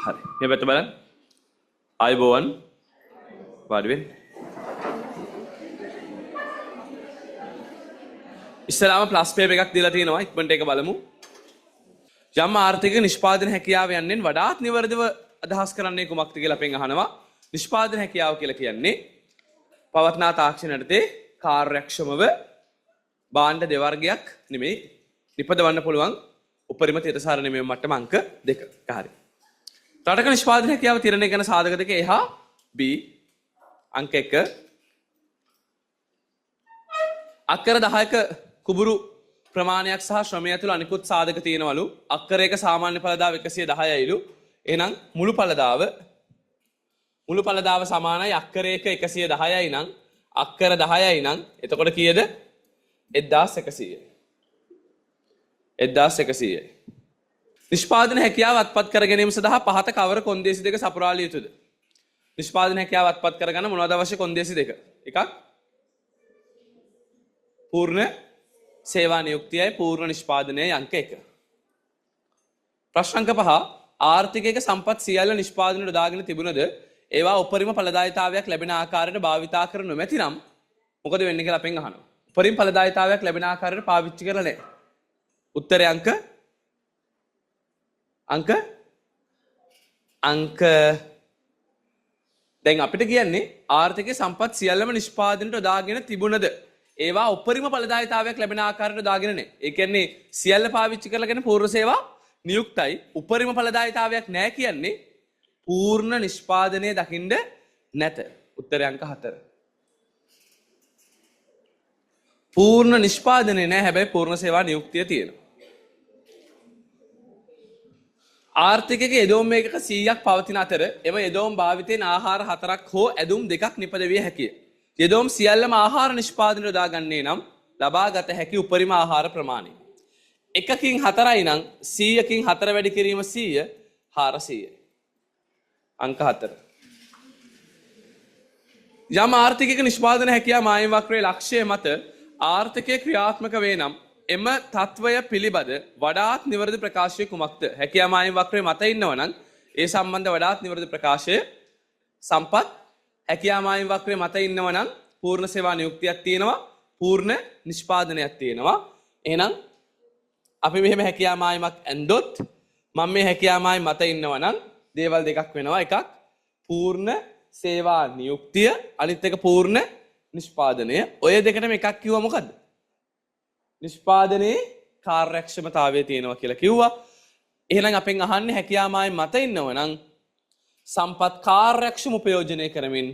හරි. මේ පැත්ත බලන්න. ආයුබෝවන්. වාඩි වෙන්න. ඉස්සලාම ප්ලස් පේපර් එකක් දීලා තියෙනවා. ඉක්මනට ඒක බලමු. යම් ආර්ථික නිෂ්පාදන හැකියාව යන්නේ වඩාත් නිවැරදිව අදහස් කරන්නේ කුමක්ද කියලා අපෙන් අහනවා. නිෂ්පාදන හැකියාව කියලා කියන්නේ පවත්නා තාක්ෂණ යටතේ කාර්යක්ෂමව භාණ්ඩ දෙවර්ගයක් නෙමෙයි නිපදවන්න පුළුවන් උපරිම තිරසාර නෙමෙයි මට්ටම අංක 2. හරි. රටක නිෂ්පාදන හැකියාව තිරණය කරන සාධක දෙක A හා B අංක 1 අක්කර 10ක කුඹුරු ප්‍රමාණයක් සහ ශ්‍රමය ඇතුළු අනිකුත් සාධක තියෙනවලු. අක්කරයක සාමාන්‍ය ඵලදාව 110යිලු. එහෙනම් මුළු ඵලදාව සමානයි අක්කරයක 110යි නම් අක්කර 10යි නම් එතකොට කීයද? 1100යි. 1100යි. නිෂ්පාදන හැකියාව අත්පත් කර ගැනීම සඳහා පහත කවර කොන්දේසි දෙක සපුරාලිය යුතුද? නිෂ්පාදන හැකියාව අත්පත් කරගන්න මොනවද අවශ්‍ය කොන්දේසි දෙක? එකක් පූර්ණ සේවා නියුක්තියයි පූර්ණ නිෂ්පාදනයයි අංක 1. ප්‍රශ්න අංක 5 ආර්ථිකයක සම්පත් සියල්ල නිෂ්පාදනයට දාගෙන තිබුණද ඒවා උපරිම ඵලදායීතාවයක් ලැබෙන ආකාරයට භාවිතා කර නොමැති නම් මොකද වෙන්නේ කියලා අපෙන් අහනවා. උපරිම ඵලදායීතාවයක් ලැබෙන ආකාරයට පාවිච්චි කරලා නැහැ. උත්තරේ අංක දැන් අපිට කියන්නේ ආර්ථිකයේ සම්පත් සියල්ලම නිෂ්පාදනයට දාගෙන තිබුණද ඒවා උපරිම ඵලදායීතාවයක් ලැබෙන ආකාරයට දාගෙන නැහැ. ඒ කියන්නේ සියල්ල පාවිච්චි කරලාගෙන පූර්ණ සේවා නියුක්තයි. උපරිම ඵලදායීතාවයක් නැහැ කියන්නේ පූර්ණ නිෂ්පාදනය දකින්න නැත. උත්තරේ අංක 4. පූර්ණ නිෂ්පාදනය නැහැ හැබැයි පූර්ණ සේවා නියුක්තිය තියෙනවා. ආර්ථිකයක යෙදවුම් මේකක 100ක් පවතින අතර එම යෙදවුම් භාවිතයෙන් ආහාර 4ක් හෝ ඇඳුම් 2ක් නිපදවිය හැකිය. යෙදවුම් සියල්ලම ආහාර නිෂ්පාදනයට දාගන්නේ නම් ලබාගත හැකි උපරිම ආහාර ප්‍රමාණය. 1කින් 4යි නම් 100කින් 4 වැඩි කිරීම 100 400යි. අංක 4. යම් ආර්ථිකයක නිෂ්පාදන හැකියාව මායිම් වක්‍රයේ ලක්ෂ්‍ය මත ආර්ථිකය ක්‍රියාත්මක වේ නම් එම තත්වය පිළිබඳ වඩාත් නිවැරදි ප්‍රකාශය කුමක්ද? හැකියාව මායිම් වක්‍රයේ මත ඉන්නවා නම් ඒ සම්බන්ධ වඩාත් නිවැරදි ප්‍රකාශය සම්පත් හැකියාව මායිම් වක්‍රයේ මත ඉන්නවා නම් පූර්ණ සේවා නියුක්තියක් තියෙනවා පූර්ණ නිෂ්පාදනයක් තියෙනවා. එහෙනම් අපි මෙහෙම හැකියාව මායිමක් ඇන්දොත් මම මේ හැකියාව මායිම් මත ඉන්නවා නම් දේවල් දෙකක් වෙනවා. එකක් පූර්ණ සේවා නියුක්තිය අනිත් එක පූර්ණ නිෂ්පාදනය. ඔය දෙකටම එකක් කිව්වා මොකද්ද? නිෂ්පාදනයේ කාර්යක්ෂමතාවය තියෙනවා කියලා කිව්වා. එහෙනම් අපෙන් අහන්නේ හැකියාව මායිම් මත ඉන්නව නම් සම්පත් කාර්යක්ෂම උපයෝජනය කරමින්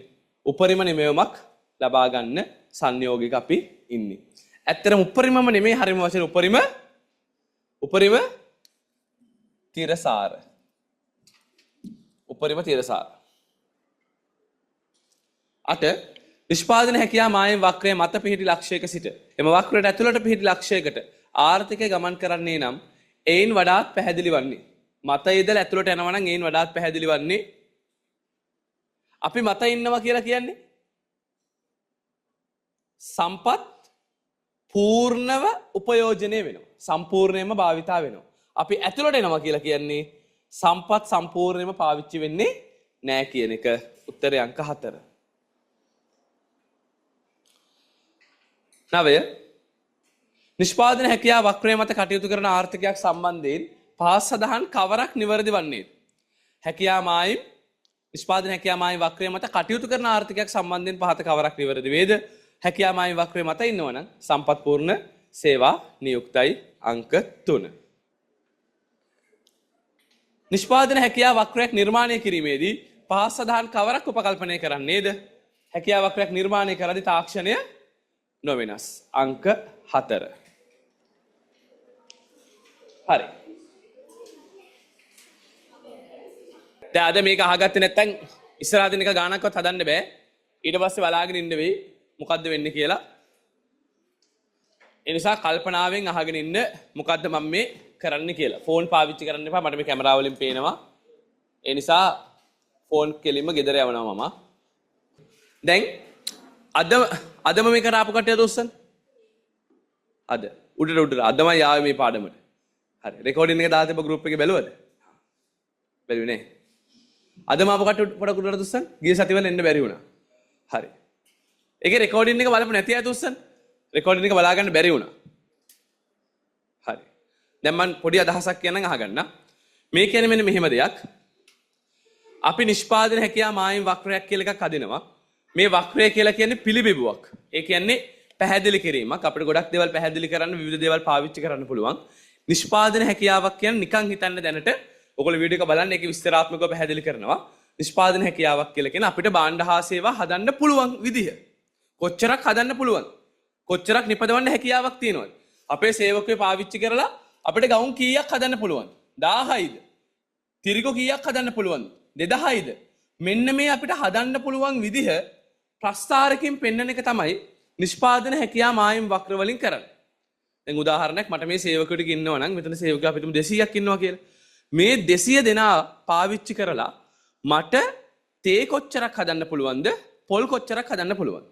උපරිම නිමවීමක් ලබා ගන්න සංයෝගයක අපි ඉන්නේ. ඇත්තටම උපරිමම නෙමෙයි හරිම වශයෙන් උපරිම තිරසාර. උපරිම තිරසාර. 8 නිෂ්පාදන හැකියාව මායිම් වක්‍රයේ මත පිහිටි ලක්ෂයක සිට එම වක්‍රයට ඇතුළට පිහිටි ලක්ෂයකට ආර්ථිකය ගමන් කරන්නේ නම් එයින් වඩාත් පැහැදිලි වන්නේ මත ඉඳලා ඇතුළට යනවා නම් එයින් වඩාත් පැහැදිලි වන්නේ අපි මත ඉන්නවා කියලා කියන්නේ සම්පත් පූර්ණව උපයෝජනය වෙනවා. සම්පූර්ණයෙන්ම භාවිතා වෙනවා. අපි ඇතුළට එනවා කියලා කියන්නේ සම්පත් සම්පූර්ණයෙන්ම පාවිච්චි වෙන්නේ නැහැ කියන එක. උත්තරේ අංක 4. 9 නිෂ්පාදන හැකියාව වක්‍රය මත කටයුතු කරන ආර්ථිකයක් සම්බන්ධයෙන් පහත් සඳහන් කවරක් නිවැරදි වන්නේද? හැකියාව මායිම් නිෂ්පාදන හැකියාව මායිම් වක්‍රය මත කටයුතු කරන ආර්ථිකයක් සම්බන්ධයෙන් පහත කවරක් නිවැරදි වේද? හැකියාව මායිම් වක්‍රය මත ඉන්නවනම් සම්පත් පූර්ණ සේවා නියුක්තයි අංක 3. නිෂ්පාදන හැකියාව වක්‍රයක් නිර්මාණය කිරීමේදී පහත් සඳහන් කවරක් උපකල්පනය කරන්නේද? හැකියාව වක්‍රයක් නිර්මාණය කරද්දී තාක්ෂණය නොවෙනස්. අංක 4. හරි. දැන් අද මේක අහගත්තේ නැත්නම් ඉස්සරහට නික ගානක්වත් හදන්න බෑ. ඊට පස්සේ බලාගෙන ඉන්න වෙයි මොකද්ද වෙන්නේ කියලා. ඒ නිසා කල්පනාවෙන් අහගෙන ඉන්න මොකද්ද මම මේ කරන්න කියලා. ෆෝන් පාවිච්චි කරන්න එපා. මට මේ කැමරාව වලින් පේනවා. ඒ නිසා ෆෝන් කෙලින්ම ගෙදර යවනවා මම. දැන් අදම මේක කරාපු කට්ටිය දොස්සන්. අද උඩට අදමයි ආවේ මේ පාඩමට. හරි. රෙකෝඩින් එක දාලා තිබ්බ ගෲප් එකේ බැලුවද? බැලුවේ නේ. අද මාව පොඩ කුඩට දුස්සන් ගිය සතිවල එන්න බැරි වුණා. හරි. ඒකේ රෙකෝඩින් එක බලපු නැති අය දුස්සන් රෙකෝඩින් එක බලා ගන්න බැරි වුණා. හරි. දැන් මම පොඩි අදහසක් කියන්නම් අහගන්න. මේ කියන්නේ මෙන්න මෙහෙම දෙයක්. අපි නිෂ්පාදන හැකියාව මායිම් වක්‍රයක් කියලා එකක් හදිනවා. මේ වක්‍රය කියලා කියන්නේ පිළිබිඹුවක්. ඒ කියන්නේ පැහැදිලි කිරීමක්. අපිට ගොඩක් දේවල් පැහැදිලි කරන්න විවිධ දේවල් පාවිච්චි කරන්න පුළුවන්. නිෂ්පාදන හැකියාවක් කියන්නේ නිකන් හිතන්න දැනට ඔයගොල්ලෝ වීඩියෝ එක බලන්න ඒකේ විස්තරාත්මකව පැහැදිලි කරනවා. නිෂ්පාදන හැකියාවක් කියලා කියන අපිට භාණ්ඩ හා සේවා හදන්න පුළුවන් විදිහ. කොච්චරක් හදන්න පුළුවන්? කොච්චරක් නිපදවන්න හැකියාවක් තියෙනවද? අපේ සේවකයෝ පාවිච්චි කරලා අපිට ගවුම් කීයක් හදන්න පුළුවන්? 1000යිද? තිරිගෝ කීයක් හදන්න පුළුවන්ද? 2000යිද? මෙන්න මේ අපිට හදන්න පුළුවන් විදිහ ප්‍රස්ථාරකින් පෙන්වන එක තමයි නිෂ්පාදන හැකියාව මායිම් වක්‍ර වලින් කරන්නේ. දැන් උදාහරණයක් මට මේ සේවකයෙක් ඉන්නවා නම් මෙතන සේවකයෝ අපිට 200ක් ඉන්නවා කියලා. මේ 200 දෙනා පාවිච්චි කරලා මට තේ කොච්චරක් හදන්න පුළුවන්ද? පොල් කොච්චරක් හදන්න පුළුවන්ද?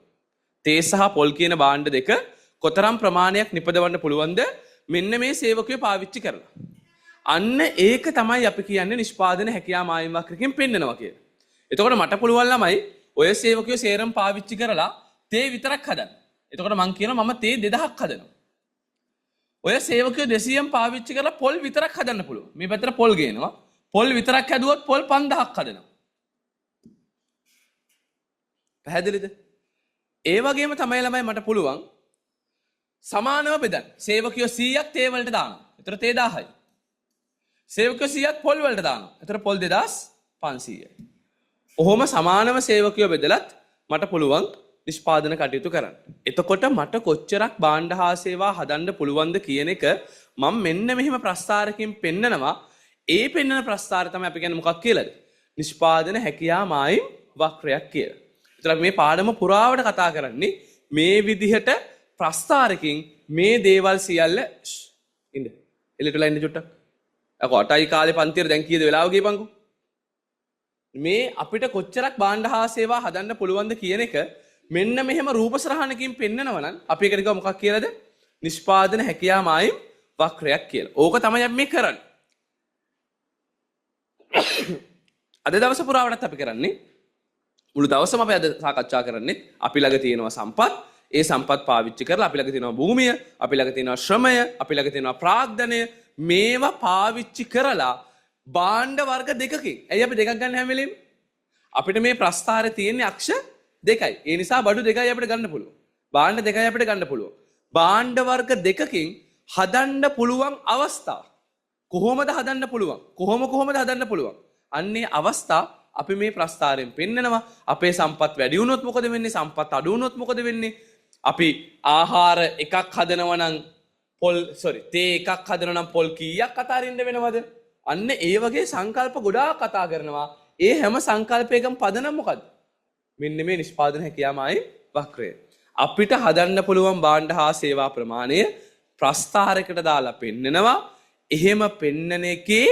තේ සහ පොල් කියන භාණ්ඩ දෙක කොතරම් ප්‍රමාණයක් නිපදවන්න පුළුවන්ද? මෙන්න මේ සේවකයෝ පාවිච්චි කරලා. අන්න ඒක තමයි අපි කියන්නේ නිෂ්පාදන හැකියාව මායිම් වක්‍රකින් පෙන්නනවා කියලා. එතකොට මට පුළුවන් ළමයි ඔය සේවකයෝ සේරම පාවිච්චි කරලා තේ විතරක් හදන්න. එතකොට මං කියනවා මම තේ 2000ක් හදනවා. ඔය සේවකයෝ 200න් පාවිච්චි කරලා පොල් විතරක් හදන්න පුළුවන්. මේ පැත්තට පොල් ගේනවා. පොල් විතරක් හැදුවොත් පොල් 5000ක් හදනවා. පැහැදිලිද? ඒ වගේම තමයි ළමයි මට පුළුවන් සමානව බෙදන්න. සේවකයෝ 100ක් තේ වලට දානවා. ඒතර තේ 1000යි. සේවකයෝ 100ක් පොල් වලට දානවා. ඒතර පොල් 2500යි. ඔහොම සමානව සේවකයෝ බෙදලත් මට පුළුවන් නිෂ්පාදන කටයුතු කරන්න. එතකොට මට කොච්චරක් භාණ්ඩ හා සේවා හදන්න පුළුවන්ද කියන එක මම මෙන්න මෙහෙම ප්‍රස්ථාරකින් පෙන්නනවා. ඒ පෙන්නන ප්‍රස්ථාරය තමයි අපි කියන්නේ මොකක් කියලාද? නිෂ්පාදන හැකියාව මායිම් වක්‍රයක් කියලා. ඒතර මේ පාඩම පුරාවට කතා කරන්නේ මේ විදිහට ප්‍රස්ථාරකින් මේ දේවල් සියල්ල ඉන්න. එලිටලා ඉන්න චුට්ටක්. අකෝ 8යි කාලේ පන්තියට දැන් කීයද වෙලාව ගියපන්කෝ. මේ අපිට කොච්චරක් භාණ්ඩ හා සේවා හදන්න පුළුවන්ද කියන එක මෙන්න මෙහෙම රූප සරහනකින් පෙන්නනවා නම් අපි ඒකට කියව මොකක් කියලාද? නිෂ්පාදන හැකියාව මායිම් වක්‍රයක් කියලා. ඕක තමයි අපි මේ කරන්නේ. අද දවස පුරාවටත් අපි කරන්නේ මුළු දවසම අපි අද සාකච්ඡා කරන්නේ අපි ළඟ තියෙනවා සම්පත්. ඒ සම්පත් පාවිච්චි කරලා අපි ළඟ තියෙනවා භූමිය, අපි ළඟ තියෙනවා ශ්‍රමය, අපි ළඟ තියෙනවා ප්‍රාග්ධනය. මේවා පාවිච්චි කරලා භාණ්ඩ වර්ග දෙකකින්. ඇයි අපි දෙකක් ගන්න හැම වෙලෙම? අපිට මේ ප්‍රස්ථාරේ තියෙන්නේ අක්ෂ දෙකයි. ඒ නිසා බඩු දෙකයි අපිට ගන්න පුළුවන්. භාණ්ඩ දෙකයි අපිට ගන්න පුළුවන්. භාණ්ඩ වර්ග දෙකකින් හදන්න පුළුවන් අවස්ථා. කොහොමද හදන්න පුළුවන්? කොහොමද හදන්න පුළුවන්? අන්නේ අවස්ථා අපි මේ ප්‍රස්ථාරයෙන් පෙන්නනවා. අපේ සම්පත් වැඩි වුණොත් මොකද වෙන්නේ? සම්පත් අඩු වුණොත් මොකද වෙන්නේ? අපි ආහාර එකක් හදනවා නම් තේ එකක් හදනවා නම් පොල් කීයක් අතාරින්න වෙනවද? අන්න ඒ වගේ සංකල්ප ගොඩාක් කතා කරනවා. ඒ හැම සංකල්පයකම පදනම මොකද්ද? මෙන්න මේ නිෂ්පාදන හැකියාවයි වක්‍රය. අපිට හදන්න පුළුවන් භාණ්ඩ හා සේවා ප්‍රමාණය ප්‍රස්ථාරයකට දාලා පෙන්නනවා. එහෙම පෙන්නන එකේ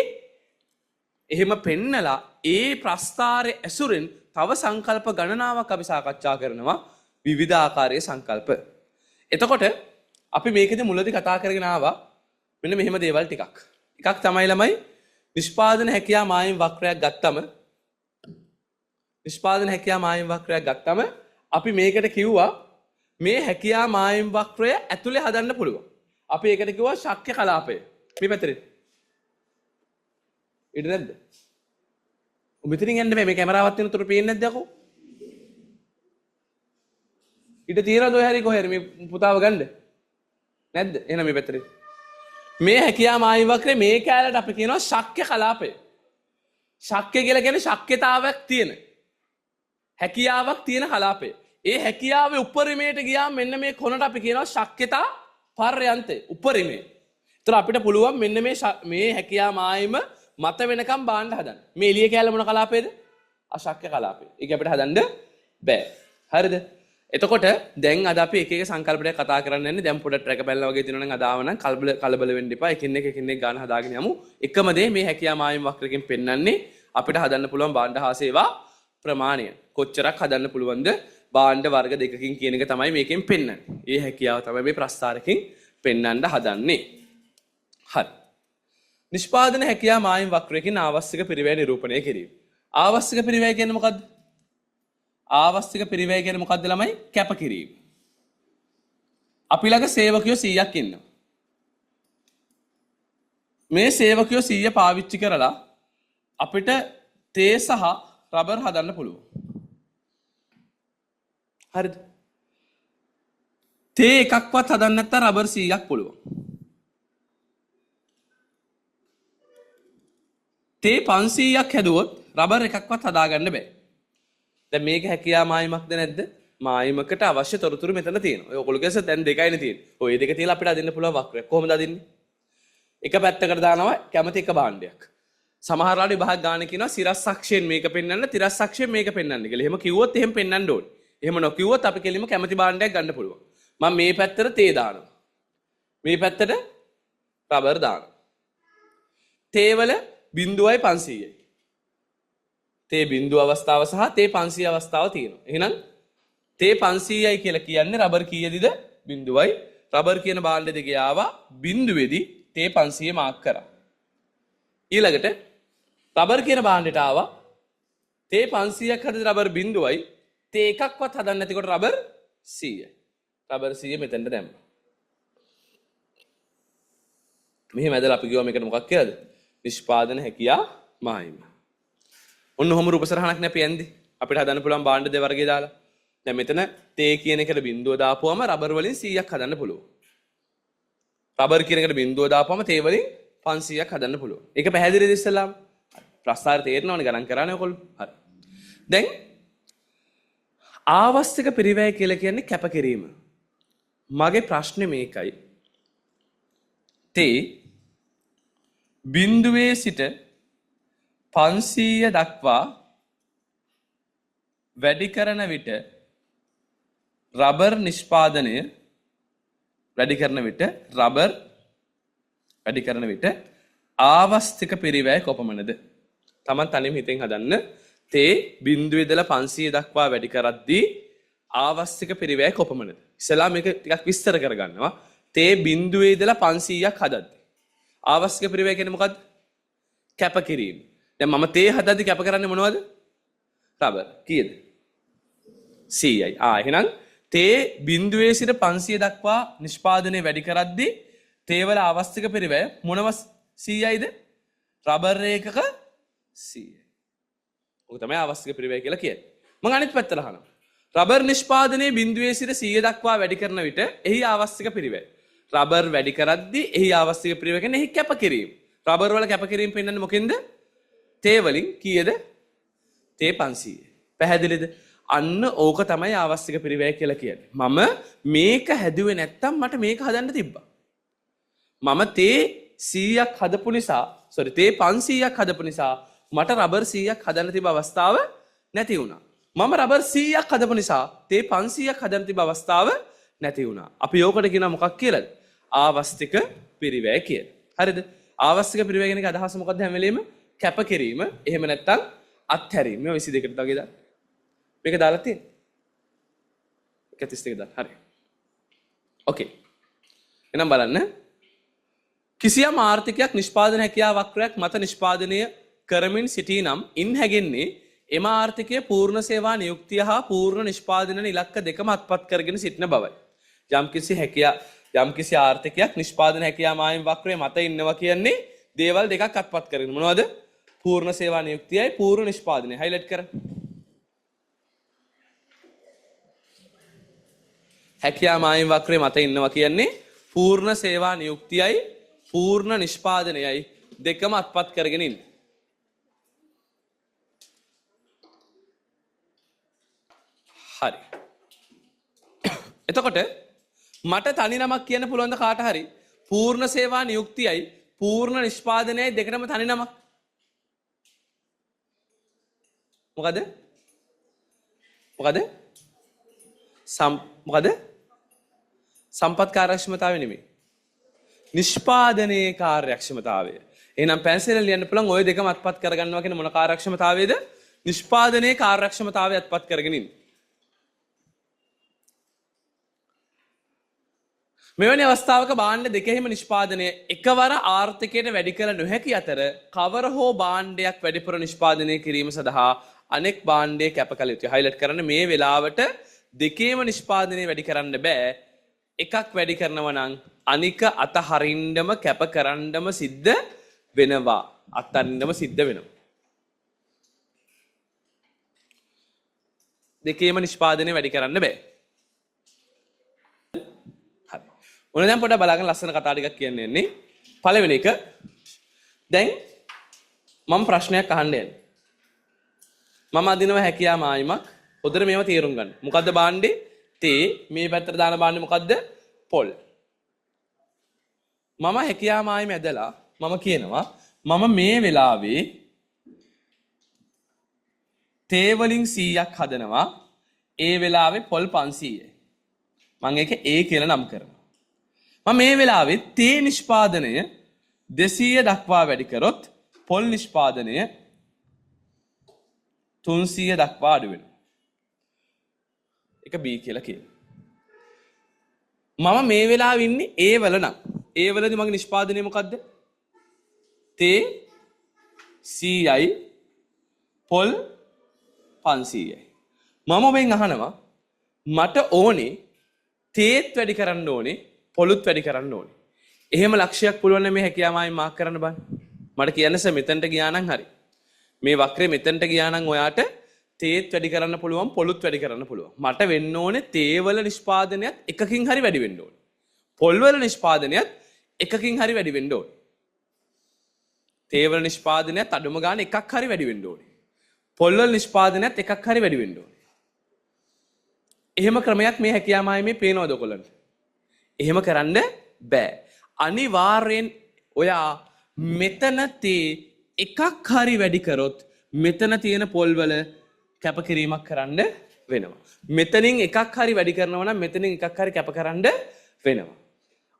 එහෙම පෙන්නලා ඒ ප්‍රස්ථාරයේ ඇසුරෙන් තව සංකල්ප ගණනාවක් අපි සාකච්ඡා කරනවා. විවිධ ආකාරයේ සංකල්ප. එතකොට අපි මේකෙදි මුලදී කතා කරගෙන ආවා මෙන්න මෙහෙම දේවල් ටිකක්. එකක් තමයි ළමයි නිෂ්පාදන හැකියාව මායිම් වක්‍රයක් ගත්තම අපි මේකට කිව්වා මේ හැකියාව මායිම් වක්‍රය ඇතුලේ හදන්න පුළුවන්. අපි ඒකට කිව්වා ශක්්‍ය කලාපය. මේ පැත්තේ ඉඩ නැද්ද? මෙතනින් යන්න මේ කැමරාවත් තියෙන උතර පේන්නේ නැද්ද යකෝ? ඉඩ තියනද ඔය හැරි කොහෙරි මේ පුතාව ගන්න? නැද්ද? එහෙනම් මේ පැත්තේ මේ හැකියාව මායිම් වක්‍රේ මේ කැලලට අපි කියනවා ශක්්‍ය කලාපය. ශක්්‍ය කියලා කියන්නේ ශක්්‍යතාවයක් තියෙන හැකියාවක් තියෙන කලාපය. ඒ හැකියාවේ උපරිමයට ගියාම මෙන්න මේ කොනට අපි කියනවා ශක්්‍යතා පර්යන්තය උපරිමය. ඒතර අපිට පුළුවන් මෙන්න මේ හැකියාව මායිම මත වෙනකම් භාණ්ඩ හදන්න. මේ එළිය කැලල මොන කලාපයේද? අශක්්‍ය කලාපය. ඒක අපිට හදන්න බෑ. හරිද? එතකොට දැන් අද අපි එක එක සංකල්පයක් කතා කරන්න යන්නේ. දැන් පොඩ ට්‍රැක බැලලා වගේ තියෙනවා නම් අදාව නම් කලබල වෙන්න එපා. එකින් එක ගාන හදාගෙන යමු. එකම දේ මේ හැකියාව මායිම් වක්‍රයෙන් පෙන්වන්නේ අපිට හදන්න පුළුවන් භාණ්ඩ හා සේවා ප්‍රමාණය. කොච්චරක් හදන්න පුළුවන්ද භාණ්ඩ වර්ග දෙකකින් කියන එක තමයි මේකෙන් පෙන්වන්නේ. ඒ හැකියාව තමයි මේ ප්‍රස්ථාරකින් පෙන්වන්න හදන්නේ. හරි. නිෂ්පාදන හැකියාව මායිම් වක්‍රයකින් අවශ්‍යක පිරිවැය නිරූපණය කිරීම. ආවස්තික පිරිවැය කියන්නේ මොකද්ද? ආවස්තික පිරිවැය කියන්නේ මොකද්ද ළමයි? කැපකිරීම. අපි ළඟ සේවකයෝ 100ක් ඉන්නවා. මේ සේවකයෝ 100 පාවිච්චි කරලා අපිට තේ සහ රබර් හදන්න පුළුවන්. හරිද? තේ එකක්වත් හදන්න නැත්නම් රබර් 100ක් පුළුවන්. තේ 500ක් හැදුවොත් රබර් එකක්වත් හදාගන්න බෑ. දැන් මේක හැකියා මායිමක්ද නැද්ද? මායිමකට අවශ්‍ය තොරතුරු මෙතන තියෙනවා. ඔය ඔයගොල්ලෝ කියස දැන් දෙකයිනේ තියෙන්නේ. ඔය දෙක තියලා අපිට අදින්න පුළුවන් වක්‍රයක්. කොහොමද අදින්නේ? එක පැත්තකට දානවා කැමති එක භාණ්ඩයක්. සමහර වෙලාවට විභාග ගාන කියනවා සිරස් අක්ෂයෙන් මේක පෙන්වන්න, තිරස් අක්ෂයෙන් මේක පෙන්වන්න කියලා. එහෙම කිව්වොත් එහෙම පෙන්වන්න ඕනේ. එහෙම නොකිව්වොත් අපි කෙලින්ම කැමති භාණ්ඩයක් ගන්න පුළුවන්. මම මේ පැත්තට තේ දානවා. මේ පැත්තට රබර් දානවා. තේ වල 0.500යි. තේ 0 අවස්ථාව සහ තේ 500 අවස්ථාව තියෙනවා. එහෙනම් තේ 500යි කියලා කියන්නේ රබර් කීයේදීද? 0යි. රබර් කියන භාණ්ඩ දෙකේ ආවා 0ෙදි තේ 500 මාක් කරා. ඊළඟට රබර් කියන භාණ්ඩයට ආවා තේ 500ක් හදද රබර් 0යි. තේ එකක්වත් හදන්න නැතිකොට රබර් 100යි. රබර් 100 මෙතනට දැම්මා. මෙහෙම ඇදලා අපි කිව්වා මේකට මොකක් කියලාද? නිෂ්පාදන හැකියා මායිම. ඔන්න ඔහොම රූපසරහනක් නේ අපි යන්නේ. අපිට හදන්න පුළුවන් භාණ්ඩ දෙවර්ගය දාලා. දැන් මෙතන තේ කියන එකට බිඳුව දාපුවම රබර් වලින් 100ක් හදන්න පුළුවන්. රබර් කියන එකට බිඳුව දාපුවම තේ වලින් 500ක් හදන්න පුළුවන්. ඒක පැහැදිලිද ඉස්සෙල්ලාම? ප්‍රස්තාර තේරෙනවනේ ගණන් කරානේ ඔයගොල්ලෝ. හරි. දැන් ආවස්තික පිරිවැය කියලා කියන්නේ කැපකිරීම. මගේ ප්‍රශ්නේ මේකයි. තේ බිඳුවේ සිට 500 දක්වා වැඩි කරන විට රබර් නිෂ්පාදනය වැඩි කරන විට ආවස්තික පිරිවැය කොපමණද? Taman තනියම හිතෙන් හදන්න. තේ බිඳුවේ ඉඳලා 500 දක්වා වැඩි කරද්දී ආවස්තික පිරිවැය කොපමණද? ඉස්සලා මේක ටිකක් විස්තර කරගන්නවා. තේ බිඳුවේ ඉඳලා 500ක් හදද්දී ආවස්තික පිරිවැය කියන්නේ මොකද්ද? කැපකිරීම. දැන් මම තේ හදද්දී කැප කරන්නේ මොනවද? රබර්. කීයද? 100යි. එහෙනම් තේ බිඳුවේ සිට 500 දක්වා නිෂ්පාදනය වැඩි කරද්දී තේ වල ආවස්තික පිරිවැය මොනව 100යිද? රබර් ඒකක 100යි. ඔක තමයි ආවස්තික පිරිවැය කියලා කියන්නේ. මම අනිත් පැත්තට අහනවා. රබර් නිෂ්පාදනයේ බිඳුවේ සිට 100 දක්වා වැඩි කරන විට එහි ආවස්තික පිරිවැය. රබර් වැඩි කරද්දී එහි ආවස්තික පිරිවැය කියන්නේ එහි කැපකිරීම. රබර් වල කැපකිරීම පෙන්වන්නේ මොකෙන්ද? තේ වලින් කීයද? තේ 500. පැහැදිලිද? අන්න ඕක තමයි ආවස්තික පිරිවැය කියලා කියන්නේ. මම මේක හැදුවේ නැත්තම් මට මේක හදන්න තිබ්බා. මම තේ 100ක් හදපු නිසා, තේ 500ක් හදපු නිසා මට රබර් 100ක් හදන්න තිබ්බ අවස්ථාව නැති වුණා. මම රබර් 100ක් හදපු නිසා තේ 500ක් හදන්න තිබ්බ අවස්ථාව නැති වුණා. අපි යෝකට කියනවා මොකක් කියලාද? ආවස්තික පිරිවැය කියලා. හරිද? ආවස්තික පිරිවැය කියන එක අදහස මොකක්ද හැම වෙලෙම? කැපකිරීම. එහෙම නැත්තම් අත්හැරීම. මේ 22කට වගේ දාන්න. මේක දාලා තියෙන්නේ. 32 දාන්න. හරි. ඕකේ. එහෙනම් බලන්න. කිසියම් ආර්ථිකයක් නිෂ්පාදන හැකියාව වක්‍රයක් මත නිෂ්පාදනය කරමින් සිටී නම් ඉන් හැගෙන්නේ එම ආර්ථිකයේ පූර්ණ සේවා නියුක්තිය හා පූර්ණ නිෂ්පාදන ඉලක්ක දෙකම අත්පත් කරගෙන සිටින බවයි. යම්කිසි ආර්ථිකයක් නිෂ්පාදන හැකියාව මායිම් වක්‍රයේ මත ඉන්නවා කියන්නේ දේවල් දෙකක් අත්පත් කරගෙන. මොනවද? පූර්ණ සේවා නියුක්තියයි පූර්ණ නිෂ්පාදනය. හයිලයිට් කරන්න. හැකියාව මායිම් වක්‍රයේ මත ඉන්නවා කියන්නේ පූර්ණ සේවා නියුක්තියයි පූර්ණ නිෂ්පාදනයයි දෙකම අත්පත් කරගෙන ඉන්න. හරි. එතකොට මට තනි නමක් කියන්න පුළුවන් ද කාට හරි? පූර්ණ සේවා නියුක්තියයි පූර්ණ නිෂ්පාදනයයි දෙකම තනි නමක්. මොකද? සම්පත් කාර්යක්ෂමතාවය නෙමෙයි. නිෂ්පාදනයේ කාර්යක්ෂමතාවය. එහෙනම් පැන්සලෙන් ලියන්න පුළුවන් ওই දෙකම අත්පත් කරගන්නවා කියන මොන කාර්යක්ෂමතාවයද? නිෂ්පාදනයේ කාර්යක්ෂමතාවය අත්පත් කරගෙන ඉන්න. මෙවැනි අවස්ථාවක භාණ්ඩ දෙකෙහිම නිෂ්පාදනය එකවර ආර්ථිකයට වැඩි කළ නොහැකි අතර කවර හෝ භාණ්ඩයක් වැඩිපුර නිෂ්පාදනය කිරීම සඳහා අනෙක් භාණ්ඩය කැප කළ යුතුයි. හයිලයිට් කරන්න මේ වෙලාවට දෙකේම නිෂ්පාදනය වැඩි කරන්න බෑ. එකක් වැඩි කරනවා නම් අනික අතහරින්නම කැප කරන්නම සිද්ධ වෙනවා. අත්හරින්නම සිද්ධ වෙනවා. දෙකේම නිෂ්පාදනය වැඩි කරන්න බෑ. හරි. ඔන්න දැන් පොඩ්ඩක් බලන්න ලස්සන කතා ටිකක් කියන්න යන්නේ. පළවෙනි එක දැන් මම ප්‍රශ්නයක් අහන්න යන්නේ. මම අදිනවා හැකියා මායිමක්. හොඳට මේව තේරුම් ගන්න. මොකද්ද භාණ්ඩේ? තේ. මේ පැත්තට දාන භාණ්ඩේ මොකද්ද? පොල්. මම හැකියා මායිම ඇදලා මම කියනවා මම මේ වෙලාවේ තේ වලින් 100ක් හදනවා. ඒ වෙලාවේ පොල් 500යි. මම ඒක A කියලා නම් කරනවා. මම මේ වෙලාවේ තේ නිෂ්පාදනය 200 දක්වා වැඩි කරොත් පොල් නිෂ්පාදනය 300 දක්වා අඩු වෙනවා. ඒක B කියලා කියනවා. මම මේ වෙලාවේ ඉන්නේ A වල නම් A වලදී මගේ නිෂ්පාදනය මොකද්ද? තේ 100යි පොල් 500යි. මම ඔබෙන් අහනවා මට ඕනේ තේත් වැඩි කරන්න ඕනේ පොලුත් වැඩි කරන්න ඕනේ. එහෙම ලක්ෂයක් පුළුවන් නම් මේ හැකියාවයි මාක් කරන්න බෑ. මට කියන්න මෙතනට ගියා නම් හරි. මේ වක්‍රේ මෙතනට ගියා නම් ඔයාට තේත් වැඩි කරන්න පුළුවන් පොලුත් වැඩි කරන්න පුළුවන්. මට වෙන්න ඕනේ තේ වල නිෂ්පාදනයත් එකකින් හරි වැඩි වෙන්න ඕනේ. පොල් වල නිෂ්පාදනයත් එකකින් හරි වැඩි වෙන්න ඕනේ. තේ වල නිෂ්පාදනයත් අඩුම ගානේ එකක් හරි වැඩි වෙන්න ඕනේ. පොල් වල නිෂ්පාදනයත් එකක් හරි වැඩි වෙන්න ඕනේ. එහෙම ක්‍රමයක් මේ හැකියාවයි මේ පේනවද ඔයගොල්ලන්ට? එහෙම කරන්න බෑ. අනිවාර්යෙන් ඔයා මෙතන තේ එකක් හරි වැඩි කරොත් මෙතන තියෙන පොල් වල කැපකිරීමක් කරන්න වෙනවා. මෙතනින් එකක් හරි වැඩි කරනවා නම් මෙතනින් එකක් හරි කැප කරන්න වෙනවා.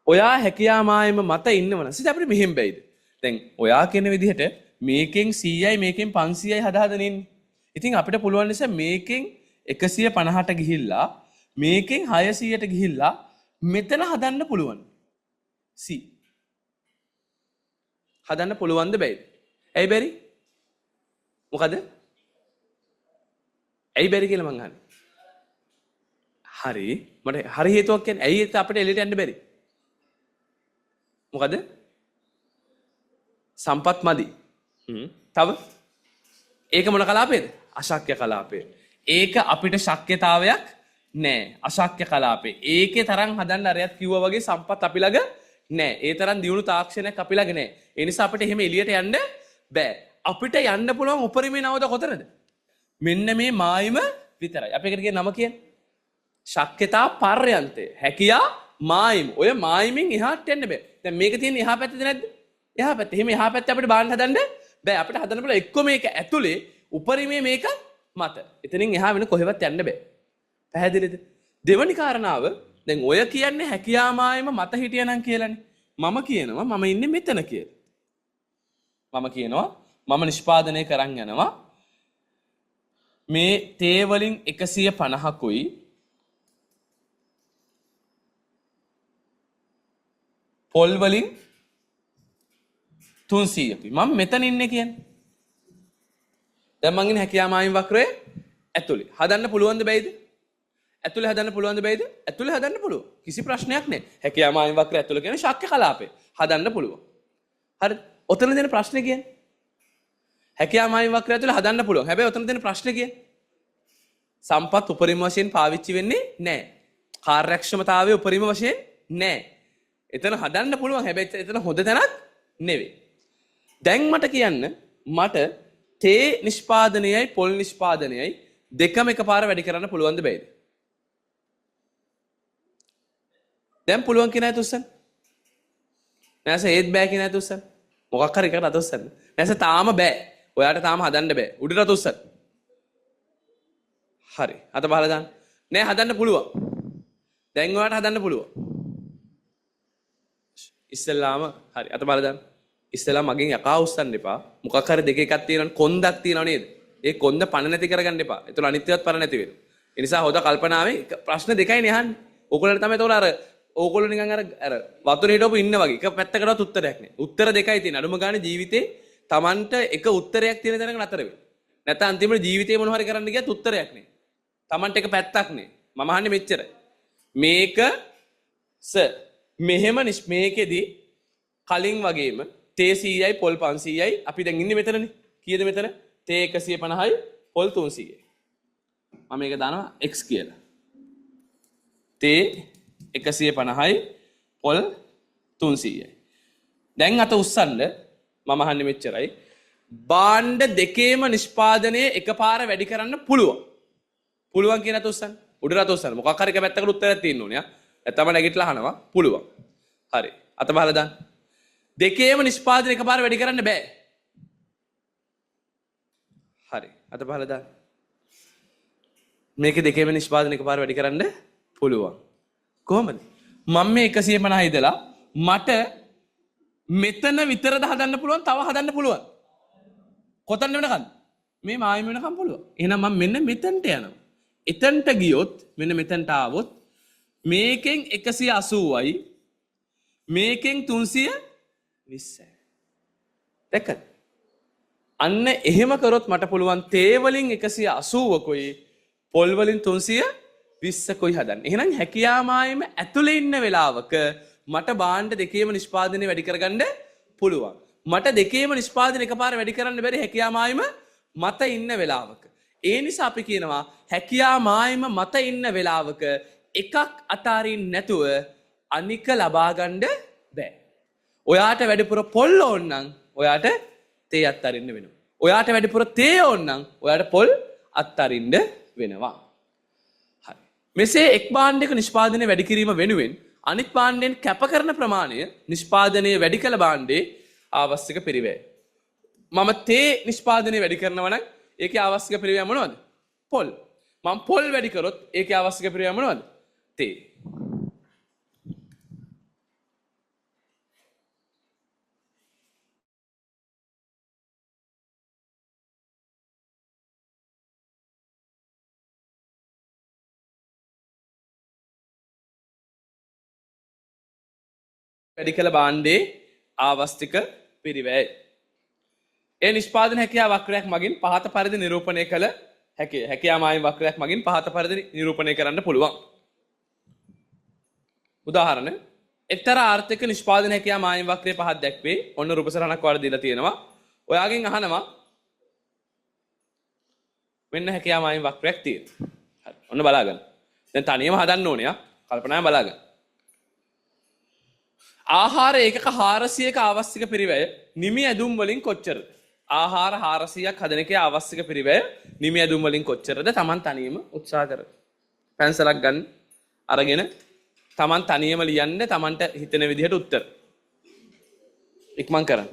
ඔයා හැකියාවයිම මත ඉන්නවනම් සිත අපිට මෙහෙම බැයිද? දැන් ඔයා කියන විදිහට මේකෙන් 100යි මේකෙන් 500යි හදාගෙන ඉන්නේ. ඉතින් අපිට පුළුවන් නිසා මේකෙන් 150ට ගිහිල්ලා මේකෙන් 600ට ගිහිල්ලා මෙතන හදන්න පුළුවන්. C. හදන්න පුළුවන්ද බැයිද? ඇයි බැරි? මොකද? ඇයි බැරි කියලා මං අහන්නේ. හරි. මට හරි හේතුවක් කියන්නේ ඇයි අපිට එළියට යන්න බැරි? මොකද? සම්පත් මදි. තව ඒක මොන කලාපේද? අශක්‍ය කලාපේ. ඒක අපිට ශක්්‍යතාවයක් නෑ. අශක්‍ය කලාපේ. ඒකේ තරම් හදන්න අරයත් කිව්වා වගේ සම්පත් අපි ළඟ නෑ. ඒ තරම් දියුණු තාක්ෂණයක් අපි ළඟ නෑ. ඒ නිසා අපිට එහෙම එළියට යන්න බෑ. අපිට යන්න පුළුවන් උපරිමේ නවද කොතනද? මෙන්න මේ මායිම විතරයි. අපි එකට කියන නම කියන්නේ ශක්්‍යතා පර්යන්තය. හැකියා මායිම. ඔය මායිමින් එහාට යන්න බෑ. දැන් මේක තියෙන්නේ එහා පැත්තේද නැද්ද? එහා පැත්තේ. එහෙම එහා පැත්තේ අපිට බාන්න හදන්න බෑ. අපිට හදන්න පුළුවන් එක්ක මේක ඇතුලේ උපරිමේ මේක මත. එතනින් එහා වෙන කොහෙවත් යන්න බෑ. පැහැදිලිද? දෙවනි කාරණාව දැන් ඔය කියන්නේ හැකියා මායිම මත හිටියනම් කියලානේ. මම කියනවා මම ඉන්නේ මෙතන කියලා. මම කියනවා මම නිෂ්පාදනය කරන් යනවා මේ තේ වලින් 150කුයි පොල් වලින් 300කුයි. මම මෙතන ඉන්නේ කියන්නේ. දැන් මං ඉන්නේ හැකියා මායිම වක්‍රයේ ඇතුලේ. හදන්න පුළුවන්ද බැයිද? ඇතුලේ හදන්න පුළුවන්ද බැයිද? ඇතුලේ හදන්න පුළුවන්. කිසි ප්‍රශ්නයක් නැහැ. හැකියා මායිම වක්‍රය ඇතුලේ කියන්නේ ශක්්‍ය කලාපේ. හදන්න පුළුවන්. හරි. ඔතන දෙන ප්‍රශ්නේ කියන්නේ හැකියා මායිම වක්‍රය ඇතුලේ හදන්න පුළුවන්. හැබැයි ඔතන දෙන ප්‍රශ්නේ කියන්නේ සම්පත් උපරිම වශයෙන් පාවිච්චි වෙන්නේ නැහැ. කාර්යක්ෂමතාවය උපරිම වශයෙන් නැහැ. එතන හදන්න පුළුවන්. හැබැයි එතන හොඳ තැනක් නෙවෙයි. දැන් මට කියන්න මට තේ නිෂ්පාදනයයි පොල් නිෂ්පාදනයයි දෙකම එකපාර වැඩි කරන්න පුළුවන්ද බැයිද? දැන් පුළුවන් කියන අය උස්සන්න. නැස ඒත් බෑ කියන අය උස්සන්න. මොකක් හරි එකට අත උස්සන්න. නැස තාම බෑ. ඔයාට තාම හදන්න බෑ. උඩට අත උස්සන්න. හරි. අත බහලා දාන්න. නෑ හදන්න පුළුවන්. දැන් ඔයාට හදන්න පුළුවන්. ඉස්සෙල්ලාම හරි අත බහලා දාන්න. ඉස්සෙල්ලා මගෙන් යකා උස්සන්න එපා. මොකක් හරි දෙක එකක් තියෙනවනේ කොන්දක් තියෙනව නේද? ඒ කොන්ද පණ නැති කරගන්න එපා. ඒතකොට අනිත්‍යවත් පණ නැති වෙනවා. ඒ නිසා හොද කල්පනාවේ ප්‍රශ්න දෙකයිනේ අහන්නේ. ඕගොල්ලන්ට තමයි ඒතකොට අර ඕගොල්ලෝ නිකන් අර වතුර හිටවපු ඉන්න වගේ එක පැත්තකටවත් උත්තරයක් නෑ. උත්තර දෙකයි තියෙන. අඩුම ගානේ ජීවිතේ Tamanට එක උත්තරයක් තියෙන තැනක නතර වෙන්න. නැත්නම් අන්තිමට ජීවිතේ මොන හරි කරන්න ගියත් උත්තරයක් නෑ. Tamanට එක පැත්තක් නෑ. මම අහන්නේ මෙච්චරයි. මේක මෙහෙම මේකෙදි කලින් වගේම තේ 100යි පොල් 500යි අපි දැන් ඉන්නේ මෙතනනේ. කීයද මෙතන? තේ 150යි පොල් 300යි. මම මේක දානවා x කියලා. තේ 150යි පොල් 300යි. දැන් අත උස්සන්න මම අහන්නේ මෙච්චරයි. භාණ්ඩ දෙකේම නිෂ්පාදනය එකපාර වැඩි කරන්න පුළුවන්. පුළුවන් කියන අත උස්සන්න. උඩට අත උස්සන්න. මොකක් හරි එක පැත්තකට උත්තරයක් තියෙන්න ඕනේ. නැත්නම් නැගිටලා අහනවා පුළුවන්. හරි. අත බහලා දාන්න. දෙකේම නිෂ්පාදනය එකපාර වැඩි කරන්න බෑ. හරි. අත බහලා දාන්න. මේක දෙකේම නිෂ්පාදනය එකපාර වැඩි කරන්න පුළුවන්. කොහොමද? මම මේ 150 ඉදලා මට මෙතන විතරද හදන්න පුළුවන් තව හදන්න පුළුවන්. කොතන වෙනකන්? මේ මායිම වෙනකන් පුළුවන්. එහෙනම් මම මෙන්න මෙතනට යනවා. එතනට ගියොත් මෙන්න මෙතනට ආවොත් මේකෙන් 180යි මේකෙන් 320යි. දැක්කද? අන්න එහෙම කරොත් මට පුළුවන් තේ වලින් 180කොයි පොල් වලින් 320කොයි හදන්න. එහෙනම් හැකියා මායිම ඇතුලේ ඉන්න වෙලාවක මට භාණ්ඩ දෙකේම නිෂ්පාදනය වැඩි කරගන්න පුළුවන්. මට දෙකේම නිෂ්පාදනය එකපාර වැඩි කරන්න බැරි හැකියා මායිම මත ඉන්න වෙලාවක. ඒ නිසා අපි කියනවා හැකියා මායිම මත ඉන්න වෙලාවක එකක් අතාරින්න නැතුව අනික ලබා ගන්න බෑ. ඔයාට වැඩිපුර පොල් ඕන නම් ඔයාට තේ අත්තරින්න වෙනවා. ඔයාට වැඩිපුර තේ ඕන නම් ඔයාට පොල් අත්තරින්න වෙනවා. හරි. මෙසේ එක් භාණ්ඩයක නිෂ්පාදනය වැඩි කිරීම වෙනුවෙන් අනිත් භාණ්ඩයෙන් කැප කරන ප්‍රමාණය නිෂ්පාදනය වැඩි කළ භාණ්ඩයේ ආවශ්‍යක පිරිවැය. මම තේ නිෂ්පාදනය වැඩි කරනවා නම් ඒකේ ආවශ්‍යක පිරිවැය මොනවද? පොල්. මම පොල් වැඩි කරොත් ඒකේ ආවශ්‍යක පිරිවැය මොනවද? තේ. වැඩි කළ භාණ්ඩයේ ආවස්තික පිරිවැය. ඒ නිෂ්පාදන හැකියා වක්‍රයක් මගින් පහත පරිදි නිරූපණය කළ හැකිය. හැකියා මායිම් වක්‍රයක් මගින් පහත පරිදි නිරූපණය කරන්න පුළුවන්. උදාහරණ එක්තරා ආර්ථික නිෂ්පාදන හැකියා මායිම් වක්‍රය පහක් දැක්වේ. ඔන්න රූපසටහනක් වල දීලා තියෙනවා. ඔයාගෙන් අහනවා මෙන්න හැකියා මායිම් වක්‍රයක් තියෙනවා. හරි. ඔන්න බලාගන්න. දැන් තනියම හදන්න ඕනේ. කල්පනාවෙන් බලාගන්න. ආහාර ඒකක 400ක අවශ්‍යක පිරිවැය නිමි ඇදුම් වලින් කොච්චරද? ආහාර 400ක් හදන එකේ අවශ්‍යක පිරිවැය නිමි ඇදුම් වලින් කොච්චරද? Taman තනියම උත්සාහ කර. පැන්සලක් ගන්න අරගෙන Taman තනියම ලියන්න Tamanට හිතෙන විදිහට උත්තර. ඉක්මන් කරන්න.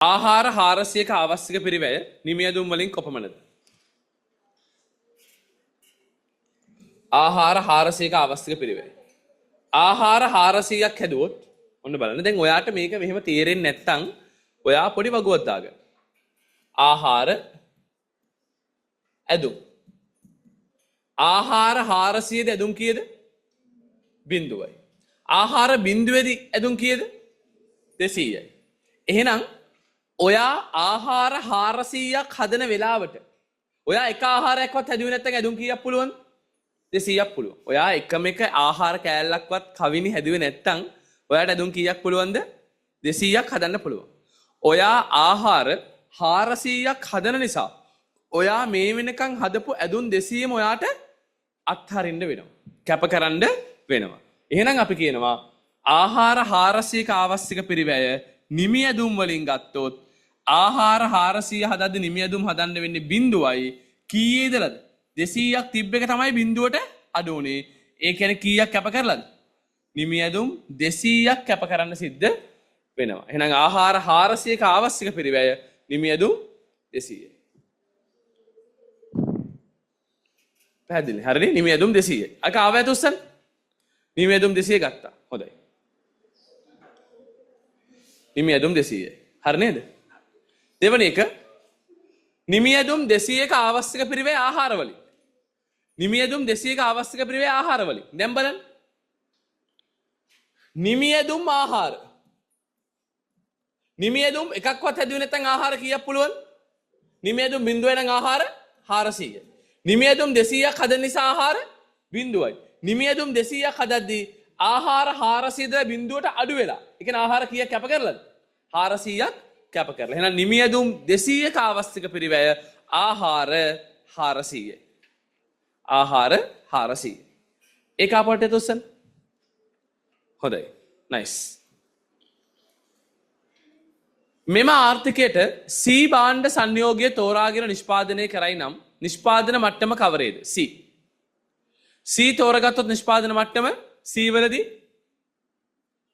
ආහාර 400ක අවශ්‍යක පිරිවැය නිමියදුම් වලින් කොපමණද? ආහාර 400ක අවශ්‍යක පිරිවැය. ආහාර 400ක් හැදුවොත් ඔන්න බලන්න. දැන් ඔයාට මේක මෙහෙම තේරෙන්නේ නැත්නම් ඔයා පොඩි වගුවක් දාගන්න. ආහාර ඇදුම්. ආහාර 400 ද ඇදුම් කීයද? බිඳුවයි. ආහාර බිඳුවේදී ඇදුම් කීයද? 200යි. එහෙනම් ඔයා ආහාර 400ක් හදන වෙලාවට ඔයා එක ආහාරයක්වත් හැදුවේ නැත්නම් ඇදුම් කීයක් පුළුවන්ද? 200ක් පුළුවන්. ඔයා එකම එක ආහාර කෑල්ලක්වත් කවිනි හැදුවේ නැත්නම් ඔයාට ඇදුම් කීයක් පුළුවන්ද? 200ක් හදන්න පුළුවන්. ඔයා ආහාර 400ක් හදන නිසා ඔයා මේ වෙනකන් හදපු ඇදුම් 200ම ඔයාට අත්හරින්න වෙනවා. කැපකරන්න වෙනවා. එහෙනම් අපි කියනවා ආහාර 400ක අවශ්‍යක පිරිවැය නිමි ඇදුම් වලින් ගත්තොත් ආහාර 400 හදද්දි නිමි ඇදුම් හදන්න වෙන්නේ බිඳුවයි. කීයේදලද? 200ක් තිබ්බ එක තමයි බිඳුවට අඩු උනේ. ඒ කියන්නේ කීයක් කැප කරලාද? නිමි ඇදුම් 200ක් කැප කරන්න සිද්ධ වෙනවා. එහෙනම් ආහාර 400ක අවශ්‍යක පිරිවැය නිමි ඇදුම් 200යි. පැහැදිලි. හරිනේ. නිමි ඇදුම් 200යි. අක ආවැත උස්සන්න. නිමි ඇදුම් 200 ගත්තා. හොඳයි. නිමි ඇදුම් 200යි. හරි නේද? දෙවන එක නිමි ඇදුම් 200ක අවශ්‍යක පිරිවේ ආහාර වලින්. නිමි ඇදුම් 200ක අවශ්‍යක පිරිවේ ආහාර වලින්. දැන් බලන්න. නිමි ඇදුම් ආහාර. නිමි ඇදුම් එකක්වත් හැදුවේ නැත්නම් ආහාර කීයක් පුළුවන්? නිමි ඇදුම් 0 නම් ආහාර 400යි. නිමි ඇදුම් 200ක් හදන නිසා ආහාර 0යි. නිමි ඇදුම් 200ක් හදද්දී ආහාර 400 බිඳුවට අඩු වෙලා. ඒ කියන්නේ ආහාර කීයක් කැප කරලාද? 400ක් කැප කරලා. එහෙනම් නිමි ඇදුම් 200ක අවශ්‍යක පිරිවැය ආහාර 400යි. ආහාර 400. ඒක අපට තුස්සන්. හොඳයි. නයිස්. මෙම ආර්ථිකයට C භාණ්ඩ සංයෝගය තෝරාගෙන නිෂ්පාදනය කරයි නම් නිෂ්පාදන මට්ටම කවරේද? C. C තෝරගත්තොත් නිෂ්පාදන මට්ටම C වලදී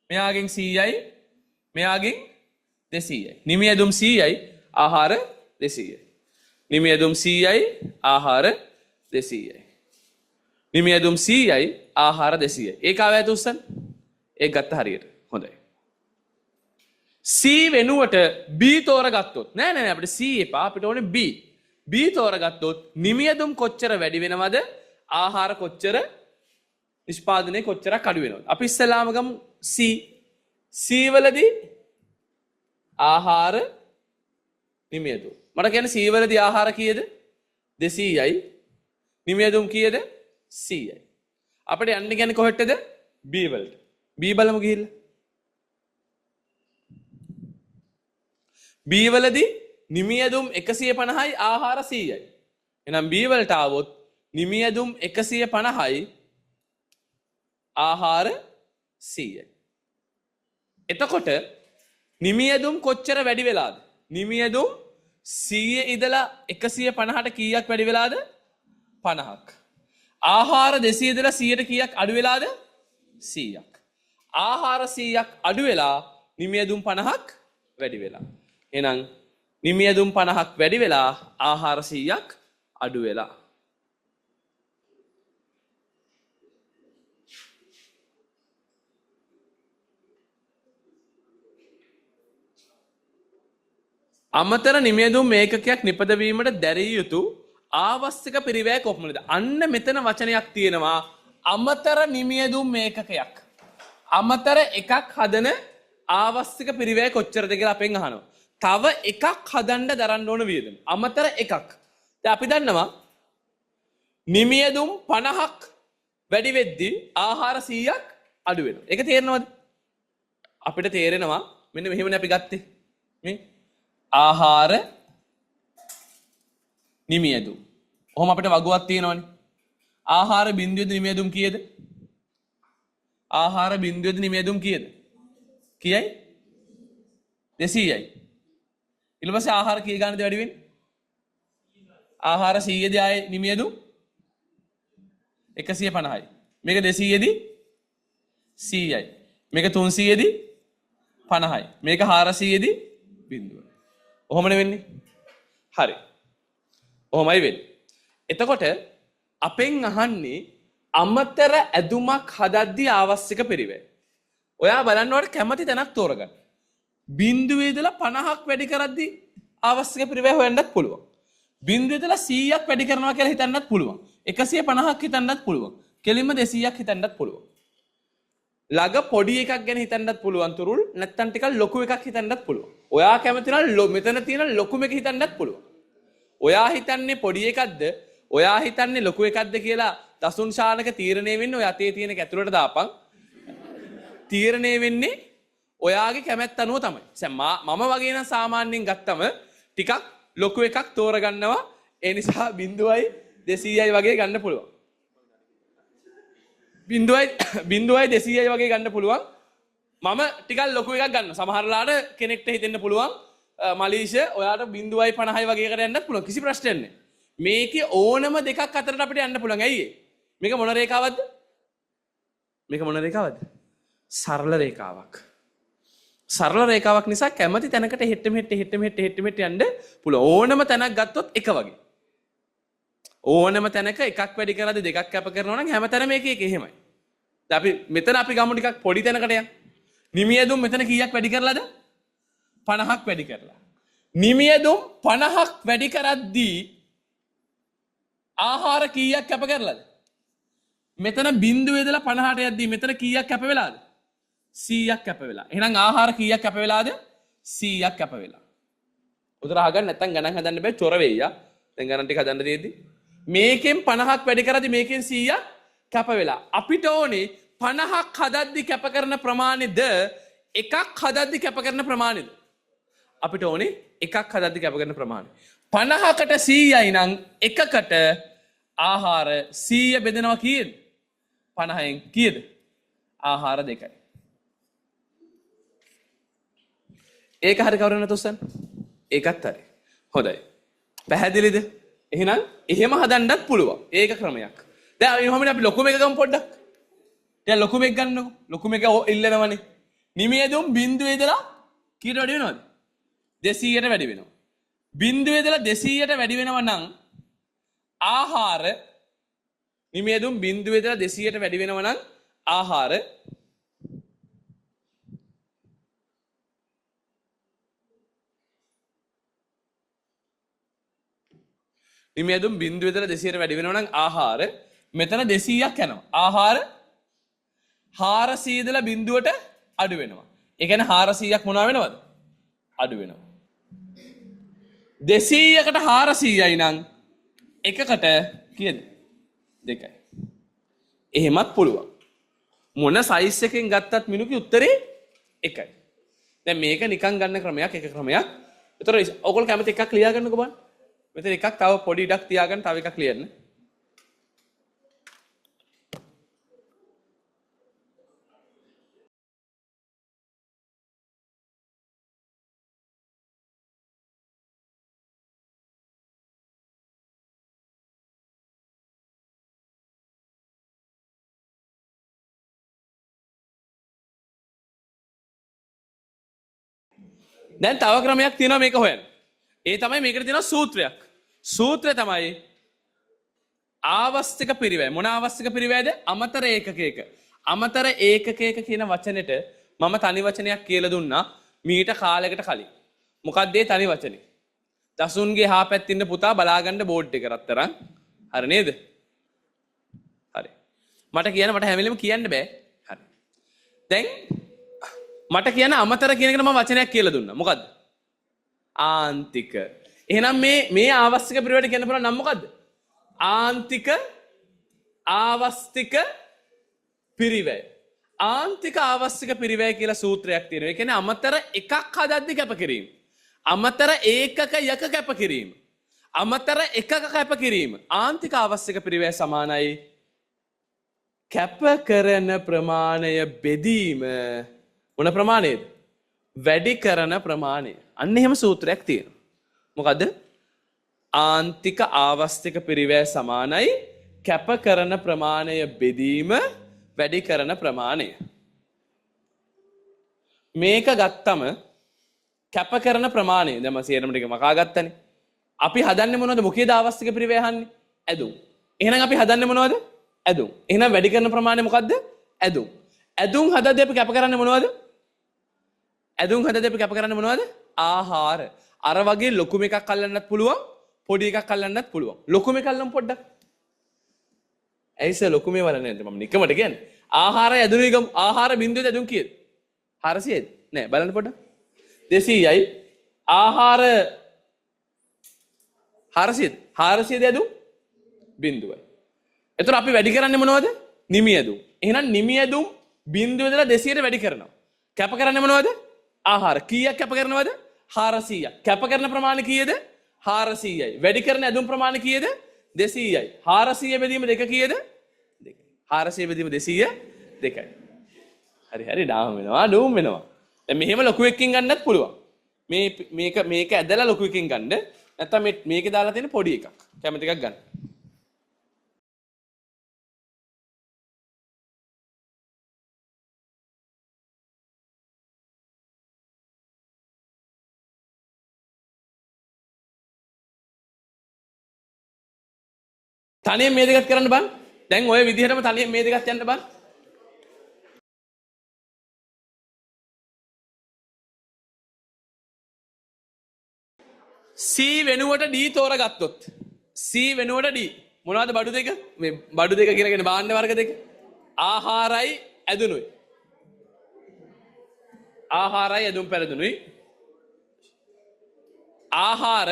මෙයාගෙන් 100යි මෙයාගෙන් 200යි. නිමි ඇදුම් 100යි ආහාර 200යි. නිමි ඇදුම් 100යි ආහාර 200යි. නිමි ඇදුම් 100යි ආහාර 200යි. ඒක ආවැත උස්සන්න. ඒක ගත්ත හරියට. හොඳයි. C වෙනුවට B තෝරගත්තොත් නෑ අපිට C එපා අපිට ඕනේ B. B තෝරගත්තොත් නිමි ඇදුම් කොච්චර වැඩි වෙනවද? ආහාර කොච්චර නිෂ්පාදනය කොච්චරක් අඩු වෙනවද? අපි ඉස්සෙල්ලාම ගමු C. C වලදී ආහාර නිමි ඇදුම්. මට කියන්නේ C වලදී ආහාර කීයද? 200යි. නිමි ඇදුම් කීයද? 100යි. අපිට යන්න කියන්නේ කොහෙටද? B වලට. B බලමු ගිහිල්ලා. B වලදී නිමි ඇදුම් 150යි ආහාර 100යි. එහෙනම් B වලට ආවොත් නිමි ඇදුම් 150යි ආහාර 100යි. එතකොට නිමි ඇදුම් කොච්චර වැඩි වෙලාද? නිමි ඇදුම් 100 ඉඳලා 150ට කීයක් වැඩි වෙලාද? 50ක්. ආහාර 200 ඉඳලා 100ට කීයක් අඩු වෙලාද? 100ක්. ආහාර 100ක් අඩු වෙලා නිමි ඇදුම් 50ක් වැඩි වෙලා. එහෙනම් නිමි ඇදුම් 50ක් වැඩි වෙලා ආහාර 100ක් අඩු වෙලා. අමතර නිමි ඇදුම් ඒකකයක් නිපදවීමට දැරිය යුතු ආවශ්‍යක පිරිවැය කොපමණද? අන්න මෙතන වචනයක් තියෙනවා අමතර නිමි ඇදුම් ඒකකයක්. අමතර එකක් හදන ආවශ්‍යක පිරිවැය කොච්චරද කියලා අපෙන් අහනවා. තව එකක් හදන්න දරන්න ඕන වියදම. අමතර එකක්. දැන් අපි දන්නවා නිමි ඇදුම් 50ක් වැඩි වෙද්දී ආහාර 100ක් අඩු වෙනවා. ඒක තේරෙනවද? අපිට තේරෙනවා මෙන්න මෙහෙමනේ අපි ගත්තේ. මේ ආහාර නිමි ඇදුම්. ඔහොම අපිට වගුවක් තියෙනවනේ. ආහාර බිඳුවේද නිමි ඇදුම් කීයද? ආහාර බිඳුවේද නිමි ඇදුම් කීයද? කීයයි? 200යි. ඊට පස්සේ ආහාර කී ගන්නද වැඩි වෙන්නේ? ආහාර 100 දී ආයේ නිමි ඇදුම් 150යි. මේක 200 දී 100යි. මේක 300 දී 50යි. මේක 400 දී බිඳුව. ඔහොමනේ වෙන්නේ. හරි. ඔහොමයි වෙන්නේ. එතකොට අපෙන් අහන්නේ අමතර ඇදුමක් හදද්දී අවශ්‍යක පිරිවැය. ඔයා බලන්නවට කැමති තැනක් තෝරගන්න. බිඳුවේ ඉඳලා 50ක් වැඩි කරද්දී අවශ්‍යක පිරිවැය හොයන්නත් පුළුවන්. බිඳුවේ ඉඳලා 100ක් වැඩි කරනවා කියලා හිතන්නත් පුළුවන්. 150ක් හිතන්නත් පුළුවන්. කෙලින්ම 200ක් හිතන්නත් පුළුවන්. ළඟ පොඩි එකක් ගැන හිතන්නත් පුළුවන් තුරුල් නැත්තම් ටිකක් ලොකු එකක් හිතන්නත් පුළුවන්. ඔයා කැමති නම් මෙතන තියෙන ලොකුම එක හිතන්නත් පුළුවන්. ඔයා හිතන්නේ පොඩි එකක්ද? ඔයා හිතන්නේ ලොකු එකක්ද කියලා දසුන් ශානක තීරණය වෙන්නේ ඔය අතේ තියෙන එක ඇතුළට දාපන්. තීරණය වෙන්නේ ඔයාගේ කැමැත්ත අනුව තමයි. මම වගේ නම් සාමාන්‍යයෙන් ගත්තම ටිකක් ලොකු එකක් තෝරගන්නවා. ඒ නිසා 0යි 200යි වගේ ගන්න පුළුවන්. 0යි 200යි වගේ ගන්න පුළුවන්. මම ටිකක් ලොකු එකක් ගන්න. සමහරලාට කෙනෙක්ට හිතෙන්න පුළුවන් මලීෂ ඔයාට 0යි 50යි වගේ එකට යන්නත් පුළුවන්. කිසි ප්‍රශ්නයක් නැහැ. මේකේ ඕනම දෙකක් අතරට අපිට යන්න පුළුවන්. ඇයි ඒ? මේක මොන රේඛාවක්ද? මේක මොන රේඛාවක්ද? සරල රේඛාවක්. සරල රේඛාවක් නිසා කැමති තැනකට හෙට මෙහෙට යන්න පුළුවන්. ඕනම තැනක් ගත්තොත් එක වගේ. ඕනම තැනක එකක් වැඩි කරද්දි දෙකක් කැප කරනවා නම් හැමතැනම එක එක එහෙමයි. දැන් අපි මෙතන අපි ගමු ටිකක් පොඩි තැනකට යන්න. නිමියදුම් මෙතන කීයක් වැඩි කරලාද? 50ක් වැඩි කරලා. නිමියදුම් 50ක් වැඩි කරද්දී ආහාර කීයක් කැප කරලාද? මෙතන බිංදුවේ ඉඳලා 50ට යද්දී මෙතන කීයක් කැප වෙලාද? 100ක් කැප වෙලා. එහෙනම් ආහාර කීයක් කැප වෙලාද? 100ක් කැප වෙලා. උතර අහගන්න නැත්තම් ගණන් හදන්න බෑ චොර වෙయ్యා. දැන් ගණන් ටික හදන්න තියෙද්දි මේකෙන් 50ක් වැඩි කරද්දී මේකෙන් 100ක් කැප වෙලා. අපිට ඕනේ 50ක් හදද්දී කැප කරන ප්‍රමාණයද එකක් හදද්දී කැප කරන ප්‍රමාණයද? අපිට ඕනේ එකක් හදද්දී කැප කරන ප්‍රමාණය. 50කට 100යි නම් එකකට ආහාර 100 බෙදෙනවා කීයද? 50න් කීයද? ආහාර 2යි. ඒක හරි කවුරු නැත උස්සන්න. ඒකත් හරි. හොඳයි. පැහැදිලිද? එහෙනම් එහෙම හදන්නත් පුළුවන්. ඒක ක්‍රමයක්. දැන් එහෙනම් අපි ලොකු මේක ගමු පොඩ්ඩක්. දැන් ලොකු මේක ගන්නකො. ලොකු මේක ඉල්ලනවනේ. නිමියදුම් බිංදුවේ ඉඳලා කීයට වැඩි වෙනවද? 200ට වැඩි වෙනවා. බිංදුවේ ඉඳලා 200ට වැඩි වෙනවා නම් ආහාර නිමියදුම් බිංදුවේ ඉඳලා 200ට වැඩි වෙනවා නම් ආහාර නිමියදුම් බිංදුවේ ඉඳලා 200ට වැඩි වෙනවා නම් ආහාර මෙතන 200ක් යනවා. ආහාර 400 ඉඳලා බිංදුවට අඩු වෙනවා. ඒ කියන්නේ 400ක් මොනවා වෙනවද? අඩු වෙනවා. 200කට 400යි නම් එකකට කීයද? 2යි. එහෙමත් පුළුවන්. මොන සයිස් එකෙන් ගත්තත් මිනුගේ උත්තරේ 1යි. දැන් මේක නිකන් ගන්න ක්‍රමයක් එක ක්‍රමයක්. ඒතර ඔයගොල්ලෝ කැමති එකක් ලියා ගන්නකෝ බලන්න. මෙතන එකක් තව පොඩි ඉඩක් තියාගන්න තව එකක් ලියන්න. දැන් තව ක්‍රමයක් තියෙනවා මේක හොයන්න. ඒ තමයි මේකට තියෙනවා සූත්‍රයක්. සූත්‍රය තමයි ආවස්තික පිරිවැය. මොන ආවස්තික පිරිවැයද? අමතර ඒකකයක. අමතර ඒකකයක කියන වචනෙට මම තනි වචනයක් කියලා දුන්නා මීට කාලයකට කලින්. මොකක්ද ඒ තනි වචනේ? දසුන්ගේ හා පැත්තින්න පුතා බලාගන්න බෝඩ් එක රත්තරන්. හරි නේද? හරි. මට කියන්න මට හැම වෙලෙම කියන්න බෑ. හරි. දැන් මට කියන අමතර කියන එකට මම වචනයක් කියලා දුන්නා. මොකද්ද? ආන්තික. එහෙනම් මේ ආවස්තික පිරිවැයට කියන්න පුළුවන් නම් මොකද්ද? ආන්තික ආවස්තික පිරිවැය. ආන්තික ආවස්තික පිරිවැය කියලා සූත්‍රයක් තියෙනවා. ඒ කියන්නේ අමතර එකක් හදද්දි කැපකිරීම. අමතර ඒකක යක කැපකිරීම. අමතර එකක කැපකිරීම. ආන්තික ආවස්තික පිරිවැය සමානයි කැප කරන ප්‍රමාණය බෙදීම මොන ප්‍රමාණයද? වැඩි කරන ප්‍රමාණය. අන්න එහෙම සූත්‍රයක් තියෙනවා. මොකද්ද? ආන්තික ආවස්තික පිරිවැය සමානයි කැප කරන ප්‍රමාණය බෙදීම වැඩි කරන ප්‍රමාණය. මේක ගත්තම කැප කරන ප්‍රමාණය දැන් මම සියරම ටික මකා ගත්තනේ. අපි හදන්නේ මොනවද? මොකේද ආවස්තික පිරිවැය අහන්නේ? ඇදුම්. එහෙනම් අපි හදන්නේ මොනවද? ඇදුම්. එහෙනම් වැඩි කරන ප්‍රමාණය මොකද්ද? ඇදුම්. ඇදුම් හදද්දී අපි කැප කරන්නේ මොනවද? ඇදුම් හදද්දී අපි කැප කරන්නේ මොනවද? ආහාර. අර වගේ ලොකුම එකක් අල්ලන්නත් පුළුවන්, පොඩි එකක් අල්ලන්නත් පුළුවන්. ලොකුම එක අල්ලමු පොඩ්ඩක්. ඇයිස ලොකුම ඒවා වල නේද? මම නිකමට කියන්නේ. ආහාරය ඇදුනේ ගමු. ආහාර බිඳුවේ ඇදුම් කීයද? 400ද? නෑ බලන්න පොඩ්ඩක්. 200යි. ආහාර 400ද? 400ද ඇදුම් බිඳුවයි. එතකොට අපි වැඩි කරන්නේ මොනවද? නිමි ඇදුම්. එහෙනම් නිමි ඇදුම් බිඳුවේ ඉඳලා 200ට වැඩි කරනවා. කැප කරන්නේ මොනවද? ආහාර. කීයක් කැප කරනවද? 400ක්. කැප කරන ප්‍රමාණය කීයද? 400යි. වැඩි කරන ඇදුම් ප්‍රමාණය කීයද? 200යි. 400 බෙදීම 2 කීයද? 2. 400 බෙදීම 200 2යි. හරි හරි ඩාම් වෙනවා ඩූම් වෙනවා. දැන් මෙහෙම ලොකු එකකින් ගන්නත් පුළුවන්. මේක ඇදලා ලොකු එකකින් ගන්න. නැත්නම් මේකේ දාලා තියෙන පොඩි එකක්. කැමති එකක් ගන්න. තනියෙන් මේ දෙකත් කරන්න බං. දැන් ඔය විදිහටම තනියෙන් මේ දෙකත් යන්න බං. C වෙනුවට D තෝරගත්තොත් C වෙනුවට D මොනවද බඩු දෙක? මේ බඩු දෙක කියලාගෙන භාණ්ඩ වර්ග දෙක. ආහාරයි ඇදුනුයි. ආහාරයි ඇදුම් පැළඳුනුයි. ආහාර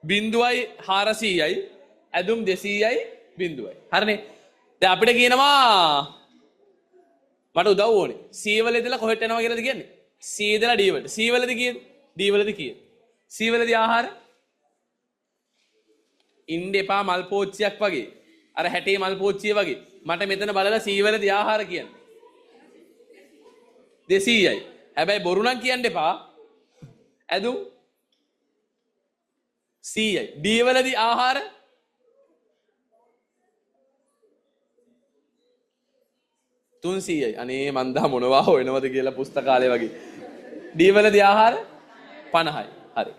0.400යි ඇදුම් 200යි 0යි. හරිනේ. දැන් අපිට කියනවා මට උදව් ඕනේ. C වල ඉඳලා කොහෙට යනවා කියලාද කියන්නේ? C ඉඳලා D වලට. C වලදී කීයද? D වලදී කීයද? C වලදී ආහාර ඉන්න එපා මල් පෝච්චියක් වගේ. අර හැටේ මල් පෝච්චිය වගේ. මට මෙතන බලලා C වලදී ආහාර කියන්නේ 200යි. හැබැයි බොරු නම් කියන්න එපා. ඇදුම් 100යි. D වලදී ආහාර 300යි. අනේ මන් දා මොනවා හොයනවද කියලා පුස්තකාලේ වගේ. D වලදී ආහාර 50යි. හරි.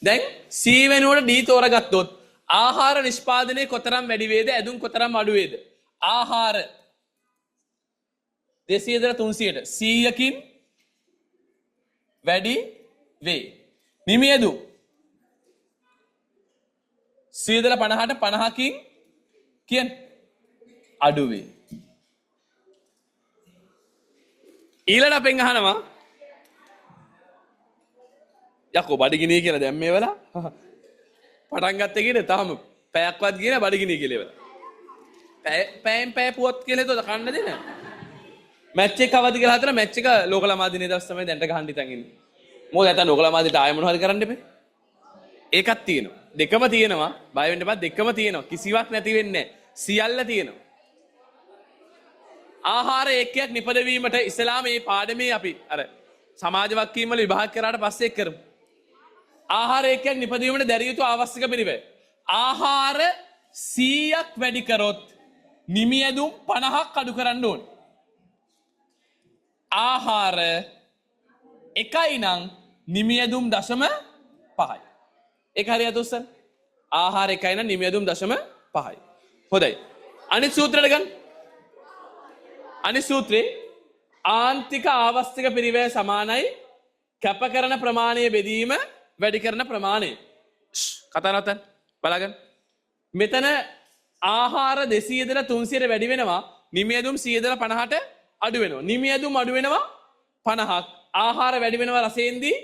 දැන් C වෙනුවට D තෝරගත්තොත් ආහාර නිෂ්පාදනයේ කොතරම් වැඩි වේද ඇදුම් කොතරම් අඩු වේද? ආහාර 200 ඉඳලා 300ට 100කින් වැඩි වේ. නිමි ඇදුම් 100 ඉඳලා 50ට 50කින් කියන්නේ අඩු වේ. ඊළඟ අපෙන් අහනවා යකෝ බඩගිනි කියලා දැන් මේ වෙලා පටන් ගත්තේ කියන්නේ තාම පැයක්වත් ගියේ නැහැ බඩගිනි කියලා වෙලා. පැයෙන් පැය පුවත් කියලා හිතුවද කන්න දෙන? මැච් එක අවදි කියලා හතර මැච් එක ලෝක ළමා දිනේ දවස් තමයි දැන්ට ගහන්න ඉතින් ඉන්නේ. මොකද නැත්නම් ලෝක ළමා දිනට ආයෙ මොනවද කරන්න එපේ? ඒකක් තියෙනවා. දෙකම තියෙනවා. බය වෙන්න එපා දෙකම තියෙනවා. කිසිවක් නැති වෙන්නේ නැහැ. සියල්ල තියෙනවා. ආහාර ඒකයක් නිපදවීමට ඉස්ලාමයේ පාඩමේ අපි අර සමාජ වක්කීම් වල විභාග කරාට පස්සේ කරමු. ආහාර ඒකයක් නිපදවීමට දැරිය යුතු අවශ්‍යක පිළිවෙල. ආහාර 100ක් වැඩි කරොත් නිමි ඇදුම් 50ක් අඩු කරන්න ඕනේ. ආහාර එකයි නම් නිමි ඇදුම් 0.5යි. ඒක හරියට උස්සන්න. ආහාර එකයි නම් නිමි ඇදුම් 0.5යි. හොඳයි. අනිත් සූත්‍රයට ගන්න. අනිත් සූත්‍රේ ආන්තික ආවස්තික පිරිවැය සමානයි කැප කරන ප්‍රමාණය බෙදීම වැඩි කරන ප්‍රමාණය. කතා නවත්තන්න බලගන්න. මෙතන ආහාර 200 ඉඳලා 300ට වැඩි වෙනවා. නිමි ඇදුම් 100 ඉඳලා 50ට අඩු වෙනවා. නිමි ඇදුම් අඩු වෙනවා 50ක්. ආහාර වැඩි වෙනවා රසයෙන්දී